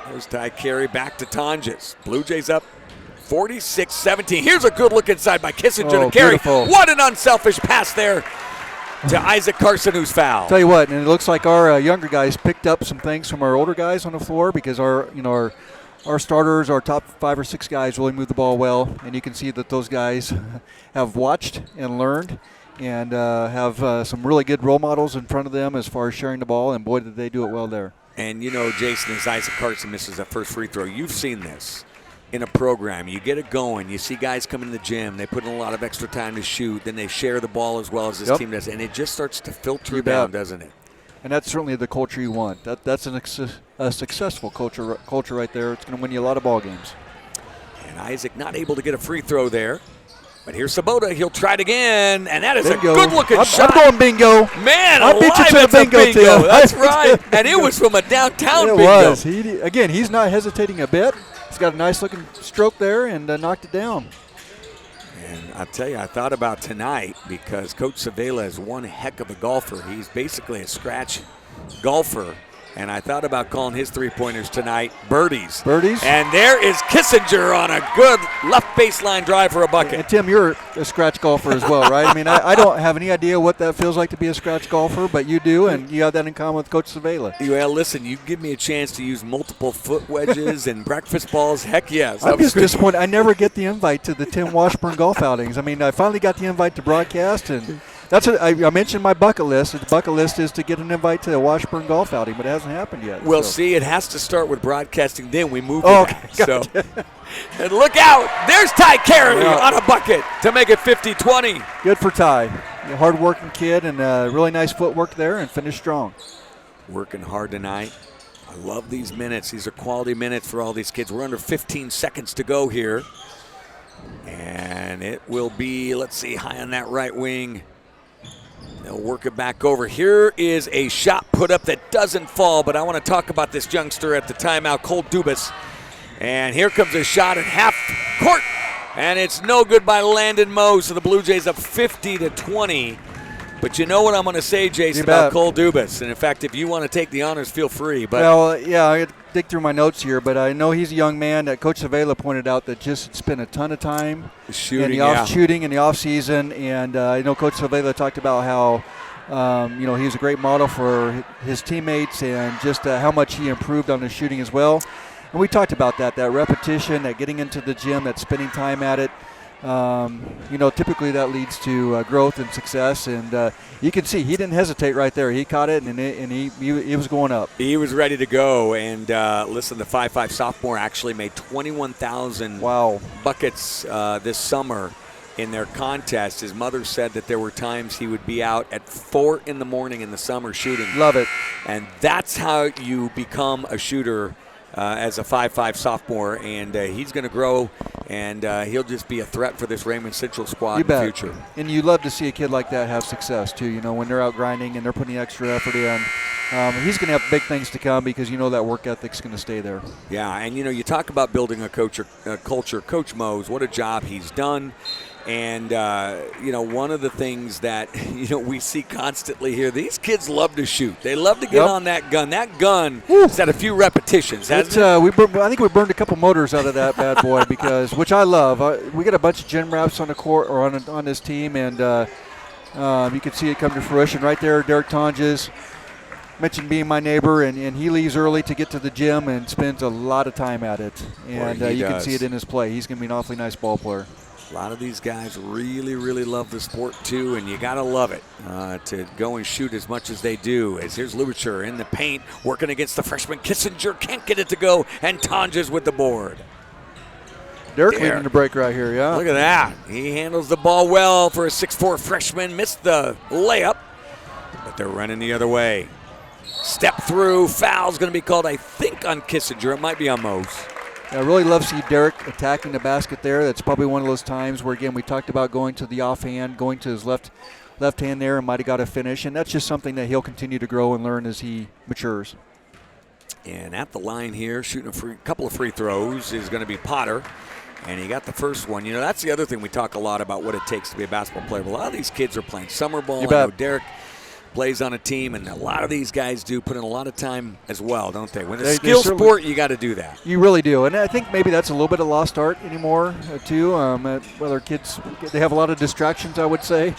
There's Ty Carey back to Tonjes. Blue Jays up 46-17. Here's a good look inside by Kissinger to Carey. Beautiful. What an unselfish pass there to Isaac Carson, who's fouled. Tell you what, and it looks like our younger guys picked up some things from our older guys on the floor because our starters, our top 5 or 6 guys really move the ball well, and you can see that those guys have watched and learned and have some really good role models in front of them as far as sharing the ball, and boy, did they do it well there. And you know, Jason, as Isaac Carson misses that first free throw, you've seen this in a program. You get it going. You see guys come in the gym. They put in a lot of extra time to shoot. Then they share the ball as well as this team does. And it just starts to filter down, doesn't it? And that's certainly the culture you want. That's a successful culture right there. It's going to win you a lot of ball games. And Isaac not able to get a free throw there. But here's Sabota. He'll try it again. And that is bingo. a good-looking shot. I'm going bingo. Man, I beat you to the bingo, Tim. That's right. And it was from a downtown bingo. It was. Again, he's not hesitating a bit. He's got a nice-looking stroke there and knocked it down. And I'll tell you, I thought about tonight because Coach Savela is one heck of a golfer. He's basically a scratch golfer. And I thought about calling his three-pointers tonight birdies. Birdies? And there is Kissinger on a good left baseline drive for a bucket. And Tim, you're a scratch golfer as well, right? I mean, I don't have any idea what that feels like to be a scratch golfer, but you do, and you have that in common with Coach Savela. Well, listen, you give me a chance to use multiple foot wedges and breakfast balls, heck yes. I'm just disappointed. I never get the invite to the Tim Washburn golf outings. I mean, I finally got the invite to broadcast, and that's what I mentioned my bucket list. The bucket list is to get an invite to the Washburn golf outing, but it hasn't happened yet. Well, see, it has to start with broadcasting, then we move that. So, and look out. There's Ty Carey on a bucket to make it 50-20. Good for Ty. A hard-working kid and really nice footwork there and finished strong. Working hard tonight. I love these minutes. These are quality minutes for all these kids. We're under 15 seconds to go here. And it will be, let's see, high on that right wing. They'll work it back over. Here is a shot put up that doesn't fall, but I want to talk about this youngster at the timeout, Cole Dubas. And here comes a shot at half court, and it's no good by Landon Moe, so the Blue Jays up 50-20. But you know what I'm going to say, Jason, about Cole Dubas. And, in fact, if you want to take the honors, feel free. But well, yeah, I got to dig through my notes here, but I know he's a young man that Coach Savela pointed out that just spent a ton of time shooting in the off season. And I know Coach Savela talked about how he was a great model for his teammates and just how much he improved on his shooting as well. And we talked about that repetition, that getting into the gym, that spending time at it. Typically that leads to growth and success, and you can see he didn't hesitate right there. He caught it, and he was going up. He was ready to go, and listen, the 5'5" sophomore actually made 21,000 buckets this summer in their contest. His mother said that there were times he would be out at 4 in the morning in the summer shooting. Love it. And that's how you become a shooter as a 5'5 sophomore. And he's going to grow, and he'll just be a threat for this Raymond Central squad in the future. And you love to see a kid like that have success, too. You know, when they're out grinding and they're putting extra effort in. He's going to have big things to come because you know that work ethic's going to stay there. Yeah, and, you talk about building a culture. Coach Mose, what a job he's done. And, one of the things that, we see constantly here, these kids love to shoot. They love to get on that gun. That gun has had a few repetitions, hasn't it? I think we burned a couple motors out of that bad boy which I love. We got a bunch of gym wraps on the court or on this team, and you can see it come to fruition right there. Derek Tonges mentioned being my neighbor, and he leaves early to get to the gym and spends a lot of time at it. And you can see it in his play. He's going to be an awfully nice ball player. A lot of these guys really, really love the sport, too, and you got to love it to go and shoot as much as they do. As here's Lubicher in the paint, working against the freshman Kissinger. Can't get it to go, and Tonjes with the board. Derek leading the break right here, yeah. Look at that. He handles the ball well for a 6'4 freshman. Missed the layup, but they're running the other way. Step through. Foul's going to be called, I think, on Kissinger. It might be on Mose. I really love to see Derek attacking the basket there. That's probably one of those times where, again, we talked about going to the offhand, going to his left hand there, and might have got a finish. And that's just something that he'll continue to grow and learn as he matures. And at the line here, shooting a couple of free throws is going to be Potter. And he got the first one. That's the other thing we talk a lot about, what it takes to be a basketball player. But a lot of these kids are playing summer ball. I know Derek plays on a team, and a lot of these guys do put in a lot of time as well, don't they? When it's a skill sport, you got to do that. You really do, and I think maybe that's a little bit of lost art anymore, too. Whether kids, they have a lot of distractions, I would say.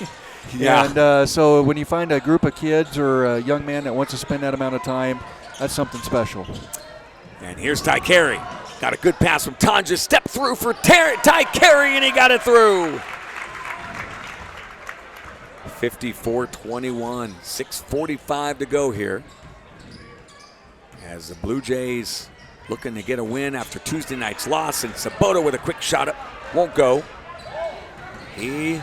Yeah. And so when you find a group of kids or a young man that wants to spend that amount of time, that's something special. And here's Ty Carey. Got a good pass from Tonjes. Step through for Ty Carey, and he got it through. 54-21, 6:45 to go here. As the Blue Jays looking to get a win after Tuesday night's loss, and Sabota with a quick shot up, won't go. He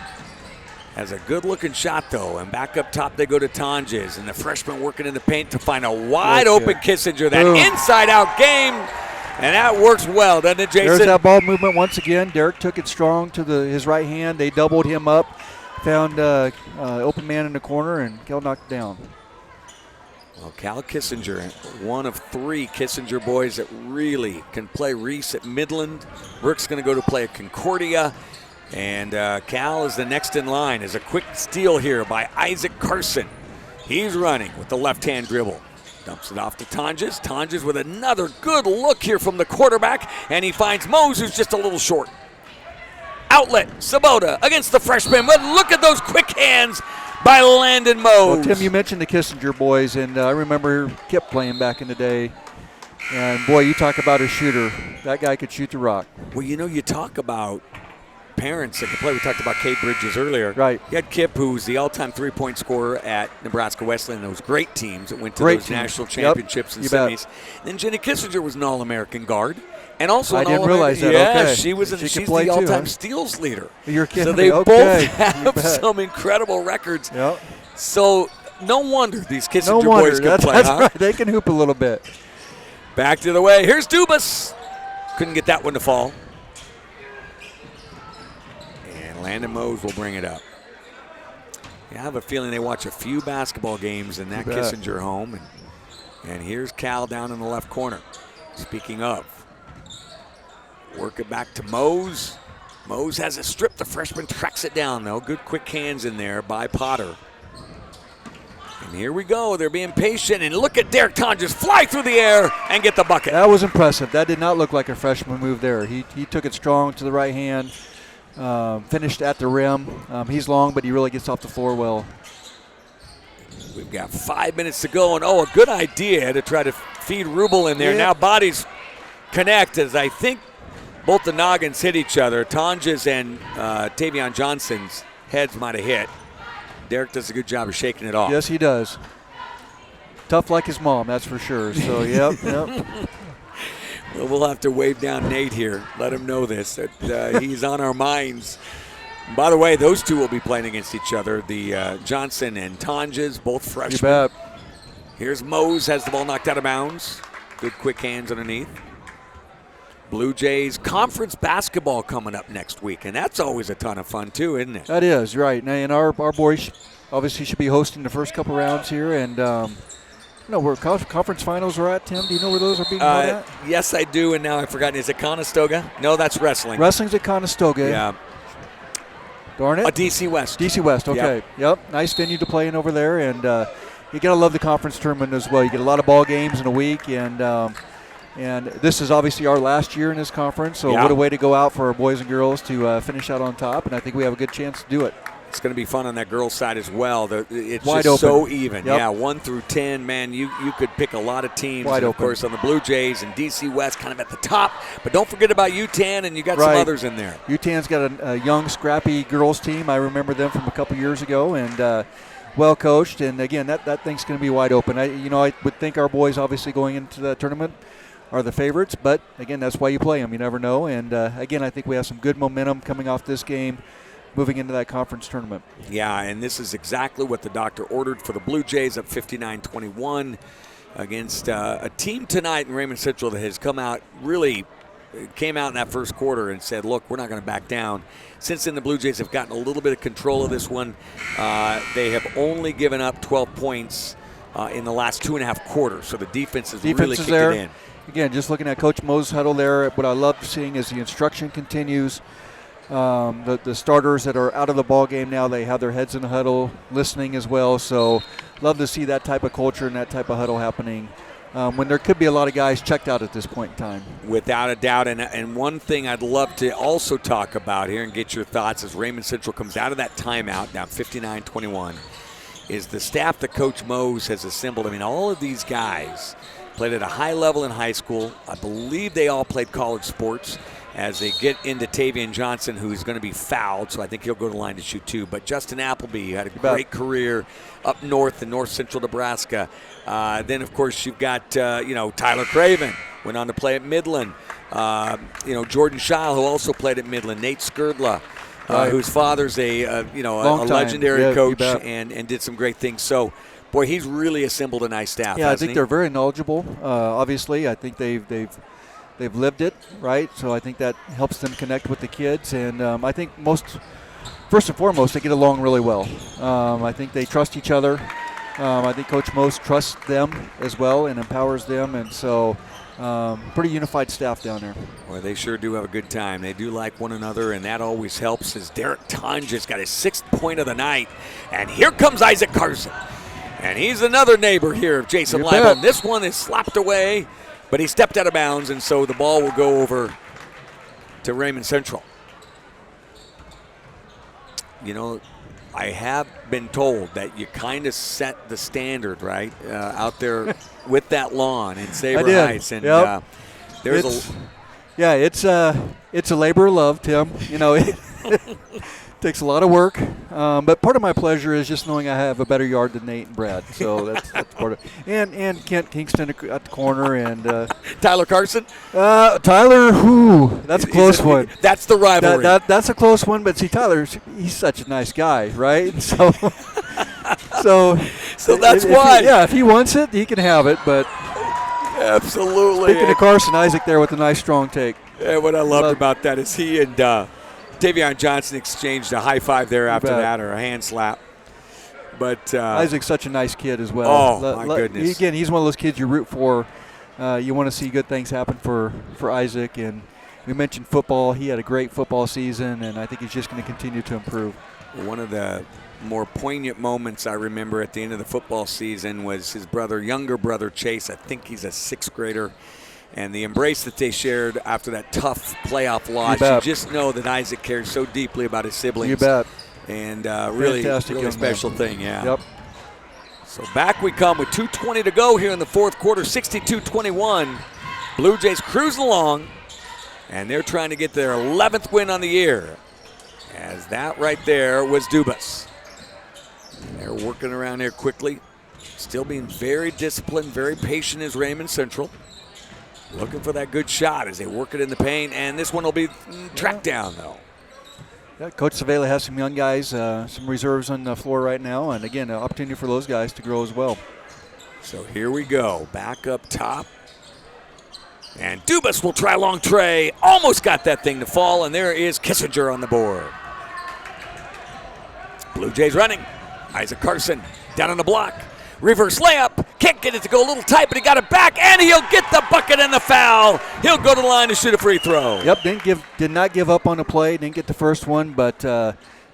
has a good-looking shot, though, and back up top they go to Tonjes, and the freshman working in the paint to find a wide-open Kissinger. That inside-out game, and that works well, doesn't it, Jason? There's that ball movement once again. Derek took it strong to his right hand. They doubled him up. Found open man in the corner, and Cal knocked it down. Well, Cal Kissinger, one of 3 Kissinger boys that really can play. Reese at Midland. Brooks going to go to play at Concordia. And Cal is the next in line. As a quick steal here by Isaac Carson. He's running with the left-hand dribble. Dumps it off to Tonjes. Tonjes with another good look here from the quarterback. And he finds Mose, who's just a little short. Outlet, Sabota against the freshman. But look at those quick hands by Landon Mose. Well, Tim, you mentioned the Kissinger boys, and I remember Kip playing back in the day. And, boy, you talk about a shooter. That guy could shoot the rock. Well, you talk about parents that can play. We talked about Cade Bridges earlier. Right. You had Kip, who's the all-time three-point scorer at Nebraska Wesleyan. Those great teams that went to those national championships and semis. Then Jenny Kissinger was an All-American guard. And also I didn't realize that. Yeah, okay. she's the all-time steals leader. You're kidding so they me. both have some incredible records. Yep. So no wonder these Kissinger boys can play. That's right. They can hoop a little bit. Back to the way. Here's Dubas. Couldn't get that one to fall. And Landon Mose will bring it up. I have a feeling they watch a few basketball games in that Kissinger home. And here's Cal down in the left corner. Speaking of. Work it back to Mose. Mose has a strip. The freshman tracks it down, though. Good quick hands in there by Potter. And here we go. They're being patient. And look at Derek Tonjes fly through the air and get the bucket. That was impressive. That did not look like a freshman move there. He took it strong to the right hand, finished at the rim. He's long, but he really gets off the floor well. We've got 5 minutes to go. And, a good idea to try to feed Rubel in there. Yeah. Now bodies connect, as I think both the noggins hit each other. Tonjes and Tavion Johnson's heads might have hit. Derek does a good job of shaking it off. Yes, he does. Tough like his mom, that's for sure. So, yep. Well, we'll have to wave down Nate here. Let him know this, that he's on our minds By the way, those two will be playing against each other. The Johnson and Tonjes, both freshmen. You bet. Here's Mose, has the ball knocked out of bounds. Good quick hands underneath. Blue Jays conference basketball coming up next week, and that's always a ton of fun too, isn't it? That is, right. And our boys obviously should be hosting the first couple rounds here, and where conference finals are at, Tim? Do you know where those are being held at? Yes, I do, and now I've forgotten. Is it Conestoga? No, that's wrestling. Wrestling's at Conestoga. Yeah. Darn it. DC West. DC West, okay. Yep. Nice venue to play in over there, and you got to love the conference tournament as well. You get a lot of ball games in a week, and this is obviously our last year in this conference, so what a way to go out for our boys and girls to finish out on top, and I think we have a good chance to do it. It's going to be fun on that girls' side as well. It's wide just open. so even. Yep. Yeah, 1 through 10, man, you could pick a lot of teams. Wide and of open. course, on the Blue Jays and DC West kind of at the top. But don't forget about UTAN, and you got some others in there. UTAN's got a young, scrappy girls team. I remember them from a couple years ago, and well coached. And again, that thing's going to be wide open. I would think our boys, obviously going into that tournament, are the favorites. But again, that's why you play them. You never know. And again, I think we have some good momentum coming off this game, moving into that conference tournament. Yeah, and this is exactly what the doctor ordered for the Blue Jays, up 59-21 against a team tonight in Raymond Central that has came out in that first quarter and said, look, we're not going to back down. Since then, the Blue Jays have gotten a little bit of control of this one. They have only given up 12 points in the last 2.5 quarters, so the defense has really kicked it in. Again, just looking at Coach Mo's huddle there, what I love seeing is the instruction continues. The starters that are out of the ball game now, they have their heads in the huddle, listening as well. So love to see that type of culture and that type of huddle happening when there could be a lot of guys checked out at this point in time. Without a doubt. And one thing I'd love to also talk about here and get your thoughts as Raymond Central comes out of that timeout, down 59-21, is the staff that Coach Mose has assembled. I mean, all of these guys played at a high level in high school. I believe they all played college sports. As they get into Tavian Johnson, who's going to be fouled, so I think he'll go to the line to shoot too. But Justin Appleby had a great career up north in north central Nebraska. Then, of course, you've got, Tyler Craven, went on to play at Midland. Jordan Scheil, who also played at Midland. Nate Skrdla, whose father's a legendary coach and did some great things. So, boy, he's really assembled a nice staff. Yeah, I think they're very knowledgeable. Obviously, I think they've lived it, right? So I think that helps them connect with the kids. And I think first and foremost, they get along really well. I think they trust each other. I think Coach Mose trusts them as well and empowers them. And so pretty unified staff down there. Well, they sure do have a good time. They do like one another, and that always helps as Derek Tonjes got his 6th point of the night. And here comes Isaac Carson. And he's another neighbor here of Jason Leibel. This one is slapped away, but he stepped out of bounds, and so the ball will go over to Raymond Central. I have been told that you kind of set the standard, right, out there with that lawn in Sabre Heights. And it's a labor of love, Tim. It takes a lot of work, but part of my pleasure is just knowing I have a better yard than Nate and Brad. So that's part of it. And Kent Kingston at the corner, and Tyler Carson. That's a close one. That's the rivalry. That's a close one. But see, Tyler, he's such a nice guy, right? So that's why. If he wants it, he can have it. But absolutely. Speaking of Carson, Isaac there with a nice strong take. Yeah, what I loved about that is he and Tavion Johnson exchanged a high five there after that, or a hand slap. But Isaac's such a nice kid as well. Oh, my goodness. Again, he's one of those kids you root for. You want to see good things happen for Isaac. And we mentioned football. He had a great football season, and I think he's just going to continue to improve. One of the more poignant moments I remember at the end of the football season was his younger brother Chase. I think he's a 6th grader. And the embrace that they shared after that tough playoff loss, you just know that Isaac cares so deeply about his siblings. You bet. And really special thing, yeah. Yep. So back we come with 2:20 to go here in the fourth quarter, 62-21. Blue Jays cruising along, and they're trying to get their 11th win on the year. As that right there was Dubas. They're working around here quickly, still being very disciplined, very patient as Raymond Central. Looking for that good shot as they work it in the paint, and this one will be tracked down, though. Yeah, Coach Savela has some young guys, some reserves on the floor right now, and again, an opportunity for those guys to grow as well. So here we go, back up top. And Dubas will try long tray. Almost got that thing to fall, and there is Kissinger on the board. Blue Jays running. Isaac Carson down on the block. Reverse layup. Can't get it to go a little tight, but he got it back, and he'll get the bucket and the foul. He'll go to the line to shoot a free throw. Yep, did not give up on the play. Didn't get the first one, but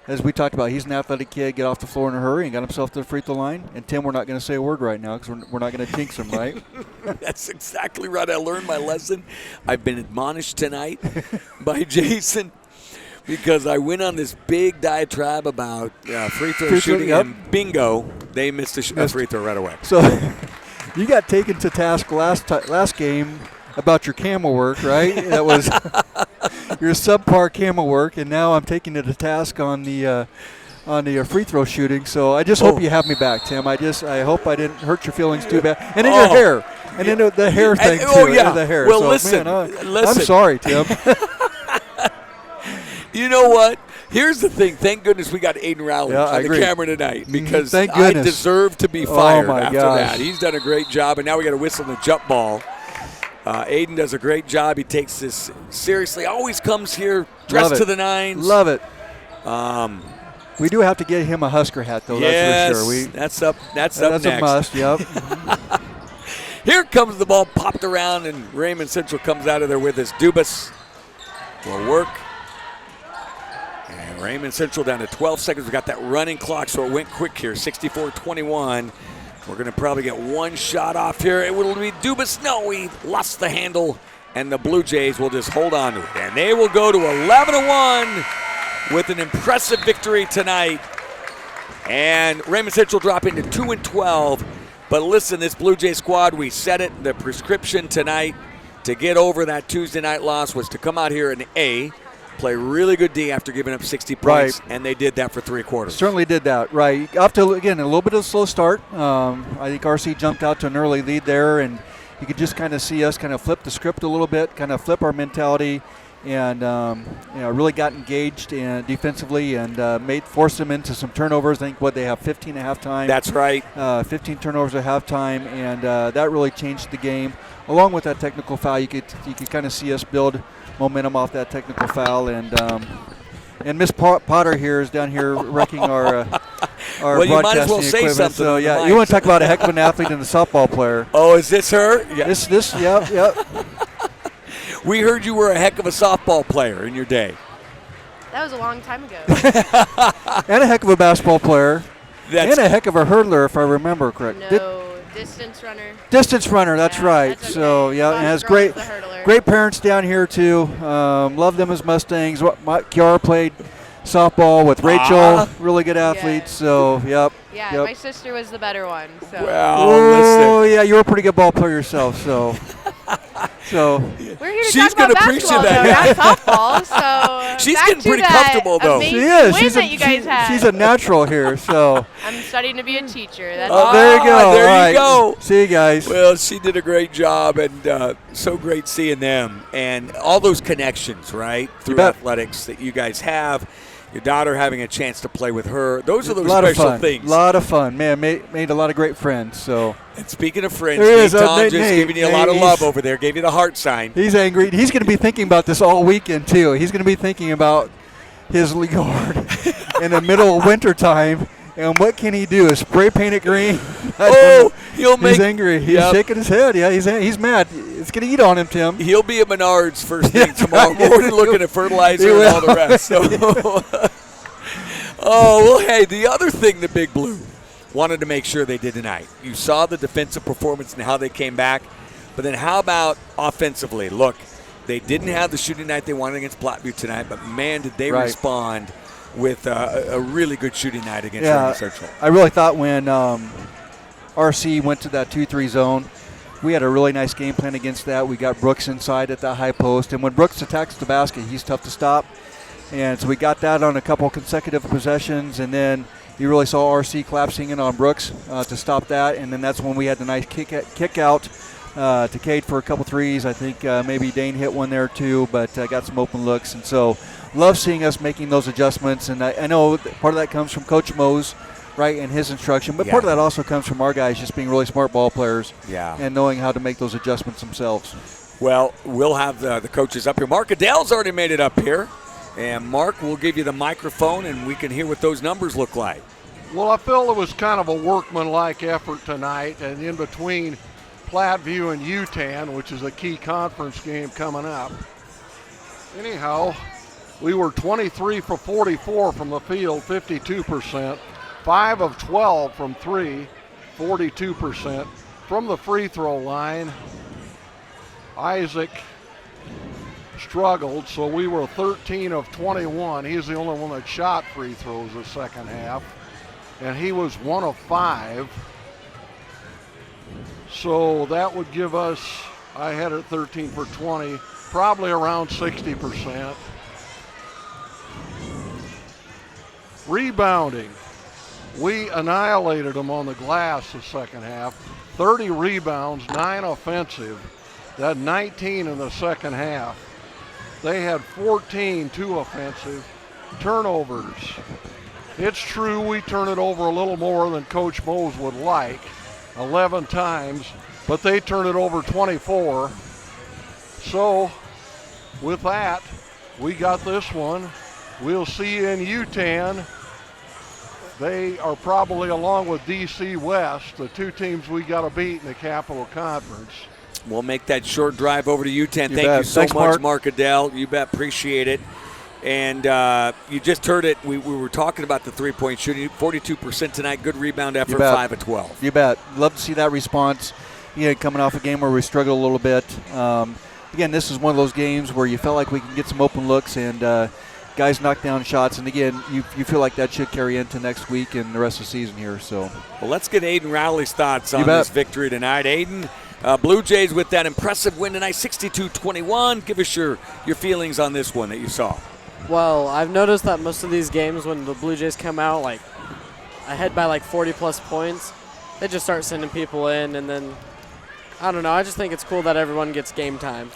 as we talked about, he's an athletic kid. Get off the floor in a hurry and got himself to the free throw line. And Tim, we're not going to say a word right now because we're not going to jinx him, right? That's exactly right. I learned my lesson. I've been admonished tonight by Jason because I went on this big diatribe about free throw shooting, yep. and bingo, they missed a free throw right away. So you got taken to task last game about your camel work, right? That was your subpar camel work, and now I'm taking it to task on the free throw shooting. So I just hope you have me back, Tim. I hope I didn't hurt your feelings too bad. And then your hair, and then the hair thing too. The hair. Well, so, listen, I'm sorry, Tim. You know what? Here's the thing. Thank goodness we got Aiden Rowley on the camera tonight because I deserve to be fired after that. He's done a great job, and now we got to whistle the jump ball. Aiden does a great job. He takes this seriously. Always comes here dressed to the nines. Love it. We do have to get him a Husker hat, though. Yes, that's for sure. That's up that's next. A must. Yep. Here comes the ball popped around, and Raymond Central comes out of there with his Dubas. Will work. And Raymond Central down to 12 seconds. We got that running clock, so it went quick here. 64-21. We're going to probably get one shot off here. It will be Dubas. No, he lost the handle, and the Blue Jays will just hold on to it. And they will go to 11-1 with an impressive victory tonight. And Raymond Central dropping to 2-12. But listen, this Blue Jay squad, we said it, the prescription tonight to get over that Tuesday night loss was to come out here and play really good D after giving up 60 points, and they did that for 3 quarters. Certainly did that, right. Up to, again, a little bit of a slow start. I think RC jumped out to an early lead there, and you could just kind of see us kind of flip the script a little bit, kind of flip our mentality, and really got engaged defensively and forced them into some turnovers. I think they have 15 at halftime. That's right. 15 turnovers at halftime, and that really changed the game. Along with that technical foul, you could kind of see us build momentum off that technical foul, and Miss Potter here is down here wrecking our well, you might as well say equipment. something. So yeah, you want to talk about a heck of an athlete and a softball player. Oh, is this her? Yeah. This, yep. We heard you were a heck of a softball player in your day. That was a long time ago. And a heck of a basketball player. And a heck of a hurler, if I remember correct. No, distance runner. Distance runner, that's right. That's okay. So yeah, and has great parents down here too. Love them as Mustangs. Kiara played softball with Rachel, really good athlete. Yes. So yep. Yeah, my sister was the better one. So. Well, yeah, you were a pretty good ball player yourself. So. We're here to she's talk about basketball, though, not softball. So she's getting pretty comfortable though. She is. She's a natural here. So I'm studying to be a teacher. That's there you go. There you go. See you guys. Well, she did a great job, and so great seeing them and all those connections, right, through athletics that you guys have. Your daughter having a chance to play with her. Those are those special things. A lot of fun. Man, made a lot of great friends. So. And speaking of friends, Nate Tom just giving you a lot of love over there. Gave you the heart sign. He's angry. He's going to be thinking about this all weekend, too. He's going to be thinking about his yard in the middle of winter time. And what can he do? Spray paint it green? He's angry. He's shaking his head. Yeah, he's mad. It's going to eat on him, Tim. He'll be at Menards first thing tomorrow morning looking at fertilizer and all the rest. So. Well, hey, the other thing the Big Blue wanted to make sure they did tonight. You saw the defensive performance and how they came back. But then how about offensively? Look, they didn't have the shooting night they wanted against Platteview tonight, but, man, did they respond with a really good shooting night against Raymond Central. I really thought when RC went to that 2-3 zone, we had a really nice game plan against that. We got Brooks inside at that high post, and when Brooks attacks the basket, he's tough to stop. And so we got that on a couple consecutive possessions, and then you really saw RC collapsing in on Brooks to stop that, and then that's when we had the nice kick out to Cade for a couple threes. I think maybe Dane hit one there too, but got some open looks. And so love seeing us making those adjustments. And I know part of that comes from Coach Mose, right, and his instruction. But part of that also comes from our guys just being really smart ball players and knowing how to make those adjustments themselves. Well, we'll have the coaches up here. Mark Adele's already made it up here. And, Mark, we'll give you the microphone, and we can hear what those numbers look like. Well, I feel it was kind of a workmanlike effort tonight, and in between Platteview and UTAN, which is a key conference game coming up. Anyhow, we were 23 for 44 from the field, 52%. 5 of 12 from 3, 42%. From the free throw line, Isaac struggled, so we were 13 of 21. He's the only one that shot free throws the second half, and he was 1 of 5. So that would give us, I had it 13 for 20, probably around 60%. Rebounding, we annihilated them on the glass the second half. 30 rebounds, 9 offensive. That 19 in the second half. They had 14, 2 offensive. Turnovers. It's true we turn it over a little more than Coach Mose would like, 11 times, but they turn it over 24. So with that, we got this one. We'll see you in UTAN. They are probably, along with DC West, the 2 teams we got to beat in the Capital Conference. We'll make that short drive over to UTAN. Thank you so Thanks, much, Mark Adele. You bet. Appreciate it. And you just heard it. We were talking about the three-point shooting. 42% tonight. Good rebound effort, 5 of 12. You bet. Love to see that response. Coming off a game where we struggled a little bit. Again, this is one of those games where you felt like we can get some open looks and guys knock down shots. And, again, you feel like that should carry into next week and the rest of the season here. So, well, let's get Aiden Rowley's thoughts on this victory tonight. Aiden, Blue Jays with that impressive win tonight, 62-21. Give us your feelings on this one that you saw. Well, I've noticed that most of these games when the Blue Jays come out like ahead by like 40-plus points, they just start sending people in, and then, I don't know, I just think it's cool that everyone gets game time.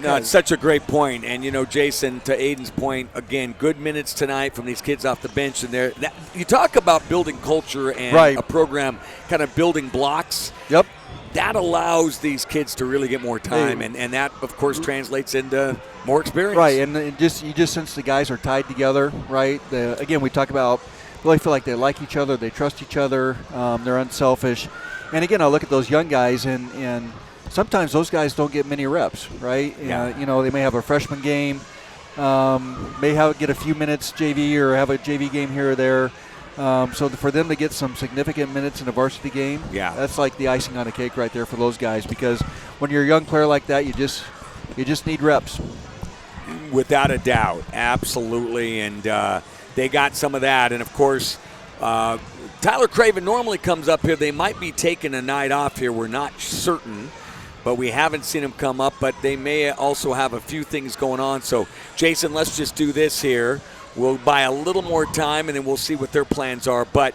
No, it's such a great point. And, Jason, to Aiden's point, again, good minutes tonight from these kids off the bench. And you talk about building culture and a program kind of building blocks. Yep. That allows these kids to really get more time, and that, of course, translates into more experience. Right, and you just sense the guys are tied together, right? Again, we talk about really feel like they like each other, they trust each other, they're unselfish. And, again, I look at those young guys, and sometimes those guys don't get many reps, right? Yeah. They may have a freshman game, may get a few minutes JV or have a JV game here or there. So for them to get some significant minutes in a varsity game, that's like the icing on the cake right there for those guys, because when you're a young player like that, you just need reps. Without a doubt, absolutely, and they got some of that. And, of course, Tyler Craven normally comes up here. They might be taking a night off here. We're not certain, but we haven't seen him come up, but they may also have a few things going on. So, Jason, let's just do this here. We'll buy a little more time, and then we'll see what their plans are. But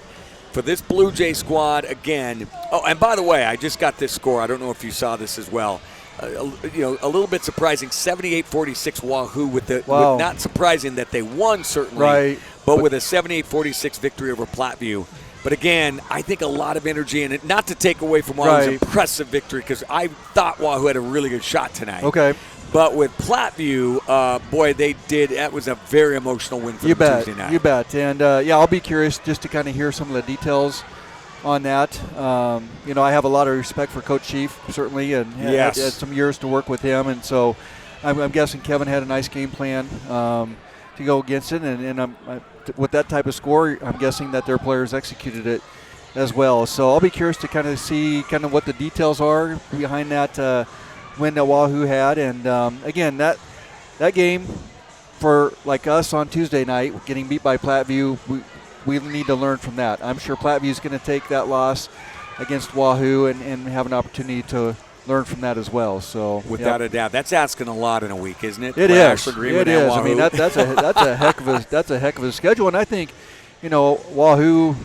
for this Blue Jay squad, again, oh, and by the way, I just got this score. I don't know if you saw this as well. A little bit surprising, 78-46 Wahoo with not surprising that they won, certainly, but with a 78-46 victory over Platteview. But again, I think a lot of energy in it, not to take away from Wahoo's impressive victory, because I thought Wahoo had a really good shot tonight. Okay. But with Platteview, boy, they did. That was a very emotional win for them Tuesday night. You bet. And, I'll be curious just to kind of hear some of the details on that. I have a lot of respect for Coach Chief, certainly, and had some years to work with him. And so I'm guessing Kevin had a nice game plan to go against it. And with that type of score, I'm guessing that their players executed it as well. So I'll be curious to kind of see kind of what the details are behind that win that Wahoo had. And again, that game for like us on Tuesday night, getting beat by Platteview, we need to learn from that. I'm sure Platteview is going to take that loss against Wahoo and have an opportunity to learn from that as well. So without a doubt, that's asking a lot in a week, isn't it? It is. Ashland-Greenwood it is. Wahoo. I mean, that's a heck of a schedule, and I think Wahoo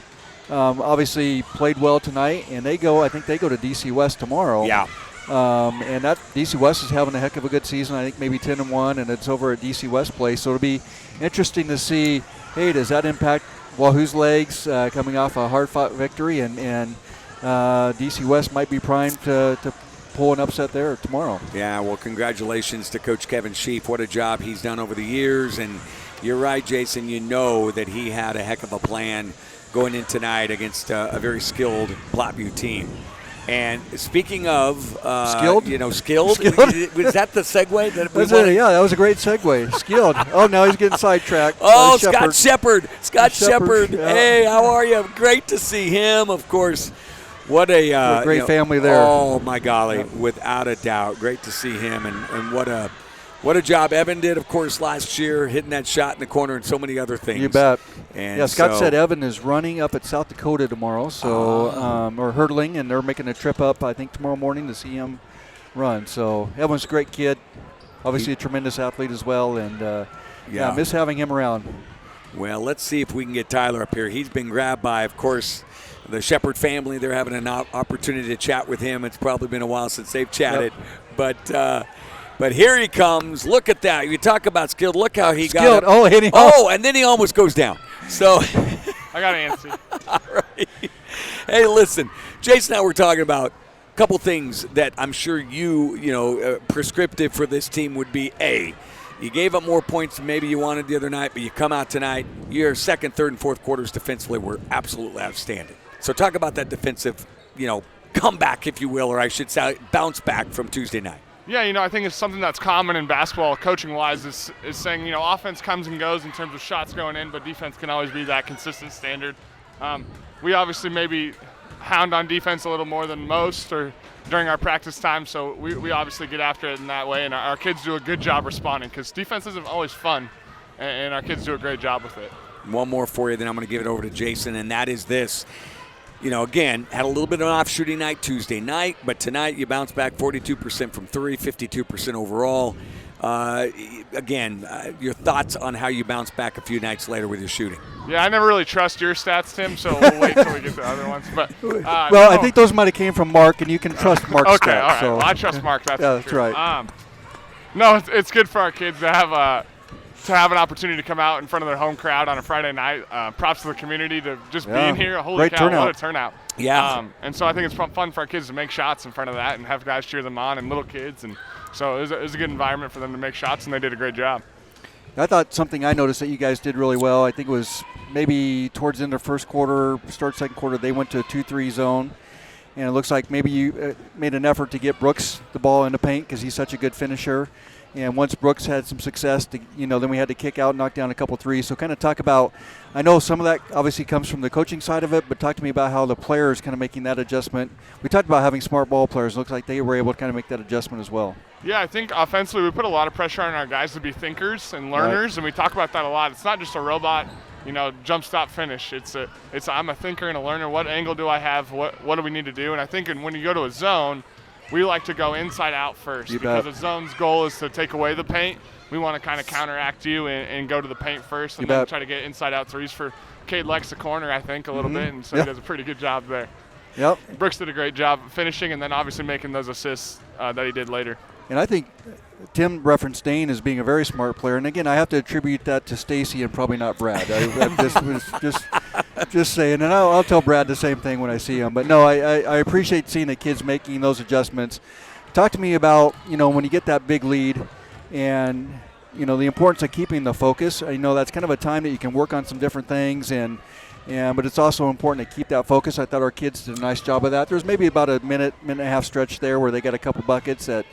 obviously played well tonight, and I think they go to DC West tomorrow. Yeah. And that DC West is having a heck of a good season. I think maybe 10-1, and it's over at DC West Place. So it'll be interesting to see, hey, does that impact Wahoo's legs coming off a hard-fought victory? And DC West might be primed to pull an upset there tomorrow. Yeah, well, congratulations to Coach Kevin Sheaf. What a job he's done over the years. And you're right, Jason, you know that he had a heck of a plan going in tonight against a very skilled Platteview team. And speaking of skilled, skilled. Was that the segue? That was a great segue. Skilled. Oh, now he's getting sidetracked. Oh, Scott Shepard. Scott Shepard. Yeah. Hey, how are you? Great to see him. Of course. What a great family there. Oh my golly, without a doubt, great to see him, and what a job Evan did, of course, last year, hitting that shot in the corner and so many other things. You bet. And Scott said Evan is running up at South Dakota tomorrow, so or hurdling, and they're making a trip up, I think, tomorrow morning to see him run. So Evan's a great kid, obviously a tremendous athlete as well, and miss having him around. Well, let's see if we can get Tyler up here. He's been grabbed by, of course, the Shepard family. They're having an opportunity to chat with him. It's probably been a while since they've chatted, but here he comes. Look at that. You talk about skilled. Look how he got it. And then he almost goes down. So I got antsy. All right. Hey, listen, Jason and I were talking about a couple things that I'm sure prescriptive for this team would be you gave up more points than maybe you wanted the other night, but you come out tonight, your second, third, and fourth quarters defensively were absolutely outstanding. So talk about that defensive, comeback, if you will, or I should say bounce back from Tuesday night. Yeah, I think it's something that's common in basketball, coaching-wise, is saying, offense comes and goes in terms of shots going in, but defense can always be that consistent standard. We obviously maybe hound on defense a little more than most or during our practice time, so we obviously get after it in that way, and our kids do a good job responding because defense isn't always fun, and our kids do a great job with it. One more for you, then I'm going to give it over to Jason, and that is this. Again, had a little bit of an off shooting night Tuesday night, but tonight you bounced back 42% from three, 52% overall. Your thoughts on how you bounce back a few nights later with your shooting? Yeah, I never really trust your stats, Tim, so we'll wait till we get to the other ones. But I think those might have came from Mark, and you can trust Mark's stats. Okay, all right. So. Well, I trust Mark. That's right. No, it's good for our kids to have an opportunity to come out in front of their home crowd on a Friday night. Props to the community to just being here. Holy great cow, turnout. what a turnout. Yeah. And so I think it's fun for our kids to make shots in front of that and have guys cheer them on and little kids. And so it was a good environment for them to make shots, and they did a great job. I thought something I noticed that you guys did really well, I think it was maybe towards the end of first quarter, start second quarter, they went to a 2-3 zone. And it looks like maybe you made an effort to get Brooks the ball in the paint because he's such a good finisher. And once Brooks had some success, then we had to kick out and knock down a couple threes. So kind of talk about, I know some of that obviously comes from the coaching side of it, but talk to me about how the players kind of making that adjustment. We talked about having smart ball players. It looks like they were able to kind of make that adjustment as well. Yeah, I think offensively we put a lot of pressure on our guys to be thinkers and learners, and we talk about that a lot. It's not just a robot, jump, stop, finish. It's I'm a thinker and a learner. What angle do I have? What do we need to do? And I think when you go to a zone, we like to go inside out first because a zone's goal is to take away the paint. We want to kind of counteract you and go to the paint first and then try to get inside out threes for Cade Lex the corner, I think, a little bit, and so he does a pretty good job there. Yep. Brooks did a great job finishing and then obviously making those assists that he did later. And I think Tim referenced Dane as being a very smart player. And again, I have to attribute that to Stacy and probably not Brad. I just saying. And I'll tell Brad the same thing when I see him. But no, I appreciate seeing the kids making those adjustments. Talk to me about, when you get that big lead and, the importance of keeping the focus. I know that's kind of a time that you can work on some different things but it's also important to keep that focus. I thought our kids did a nice job of that. There's maybe about a minute and a half stretch there where they got a couple buckets that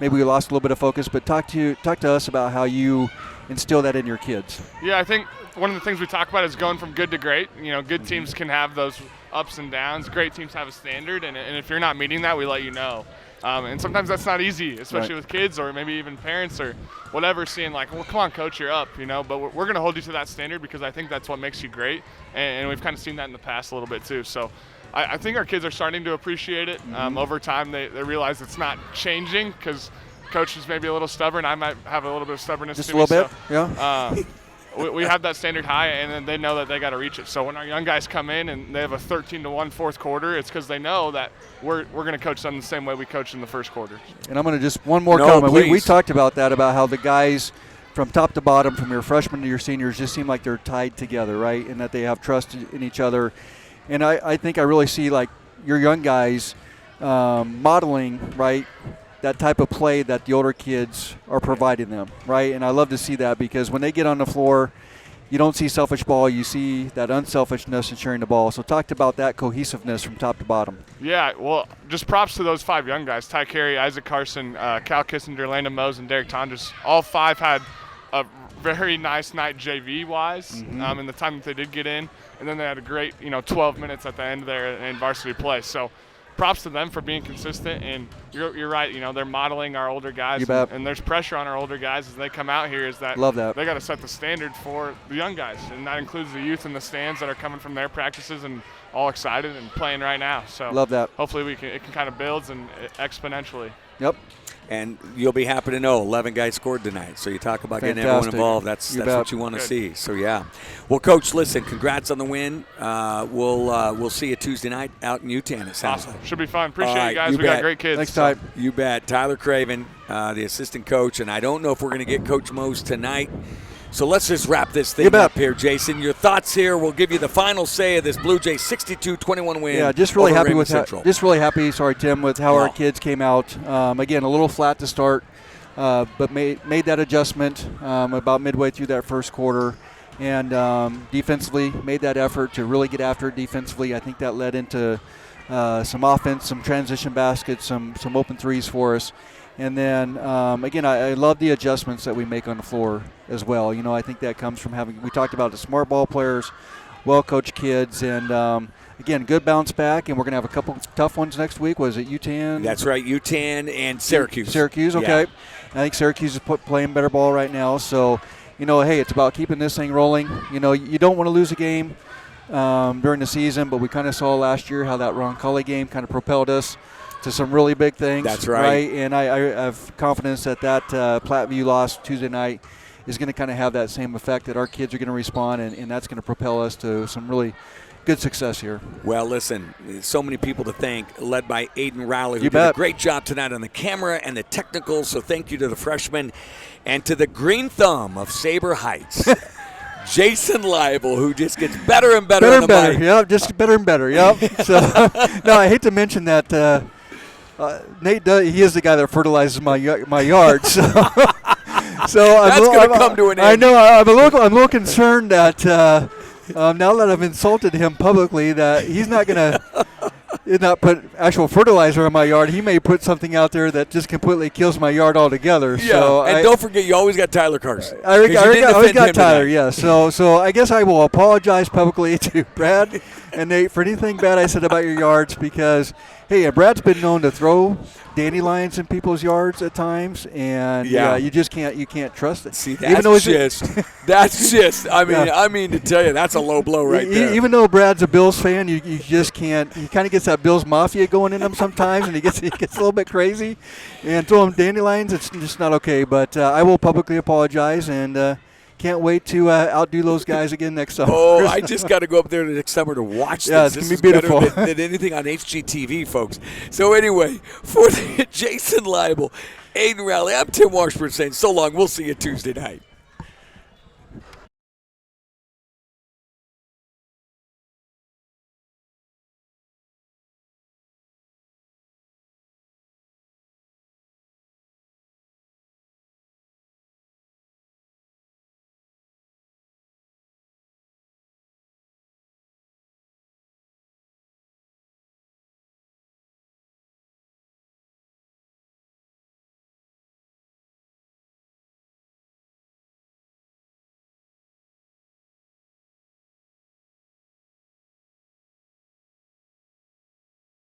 maybe we lost a little bit of focus, but talk to us about how you instill that in your kids. Yeah, I think one of the things we talk about is going from good to great. Good teams can have those ups and downs. Great teams have a standard, and if you're not meeting that, we let you know. And sometimes that's not easy, especially with kids or maybe even parents or whatever, seeing like, well, come on, coach, you're up, but we're going to hold you to that standard because I think that's what makes you great, and we've kind of seen that in the past a little bit too. So I think our kids are starting to appreciate it. Over time, they realize it's not changing because coach is maybe a little stubborn. I might have a little bit of stubbornness just to a little me, bit, yeah. we have that standard high, and then they know that they got to reach it. So when our young guys come in and they have a 13-1 fourth quarter, it's because they know that we're going to coach them the same way we coached in the first quarter. And I'm going to just one more comment. We talked about that, about how the guys from top to bottom, from your freshmen to your seniors, just seem like they're tied together, right? And that they have trust in each other. And I think I really see like your young guys modeling, right, that type of play that the older kids are providing them, right? And I love to see that, because when they get on the floor, you don't see selfish ball. You see that unselfishness and sharing the ball. So talked about that cohesiveness from top to bottom. Yeah, well, just props to those 5 young guys: Ty Carey, Isaac Carson, Cal Kissinger, Landon Mose, and Derek Tonjes. All 5 had a very nice night JV-wise in the time that they did get in. And then they had a great, 12 minutes at the end there in varsity play. So props to them for being consistent. And you're right, they're modeling our older guys. And there's pressure on our older guys as they come out here, is that Love that. they got to set the standard for the young guys. And that includes the youth in the stands that are coming from their practices and all excited and playing right now. So love that. Hopefully it can kind of build and exponentially. Yep. And you'll be happy to know 11 guys scored tonight. So you talk about getting everyone involved. That's what you want to see. So, yeah. Well, Coach, listen, congrats on the win. We'll see you Tuesday night out in Utan, it sounds like. Should be fun. Appreciate you guys. We got great kids. Thanks, Ty. You bet. Tyler Craven, the assistant coach. And I don't know if we're going to get Coach Mose tonight. So let's just wrap this thing up here, Jason. Your thoughts here. We'll give you the final say of this Blue Jays 62-21 win. Yeah, just really happy with Central. Tim, with how our kids came out. Again, a little flat to start, but made that adjustment about midway through that first quarter, and defensively made that effort to really get after it defensively. I think that led into some offense, some transition baskets, some open threes for us. And then, again, I love the adjustments that we make on the floor as well. I think that comes from we talked about the smart ball players, well-coached kids, and, again, good bounce back. And we're going to have a couple tough ones next week. Was it UTAN? That's right, UTAN and Syracuse. Syracuse, okay. Yeah. I think Syracuse is playing better ball right now. So, hey, it's about keeping this thing rolling. You don't want to lose a game during the season, but we kind of saw last year how that Roncalli game kind of propelled us to some really big things. That's right. And I have confidence that Platteview loss Tuesday night is going to kind of have that same effect, that our kids are going to respond, and that's going to propel us to some really good success here. Well, listen, so many people to thank, led by Aiden Rowley, who did a great job tonight on the camera and the technical, so thank you to the freshmen, and to the green thumb of Sabre Heights. Jason Leibel, who just gets better and better on the mic. Yep, just better and better, yep. So, no, I hate to mention that Nate, he is the guy that fertilizes my yard. So, that's going to come to an end. I know. I'm a little concerned that now that I've insulted him publicly, that he's not going to not put actual fertilizer in my yard. He may put something out there that just completely kills my yard altogether. Yeah, so and don't forget, you always got Tyler Carson. I always got Tyler, yeah. So I guess I will apologize publicly to Brad and Nate for anything bad I said about your yards, because, hey, Brad's been known to throw dandelions in people's yards at times, and you just can't trust it. See, that's just. I mean to tell you, that's a low blow right there. Even though Brad's a Bills fan, you just can't. He kind of gets that Bills mafia going in him sometimes, and he gets a little bit crazy, and throwing dandelions. It's just not okay. But I will publicly apologize, and can't wait to outdo those guys again next summer. Oh, I just got to go up there next summer to watch this. Yeah, it's going to be beautiful. Better than anything on HGTV, folks. So anyway, for Jason Leibel, Aiden Rowley, I'm Tim Washburn saying so long. We'll see you Tuesday night.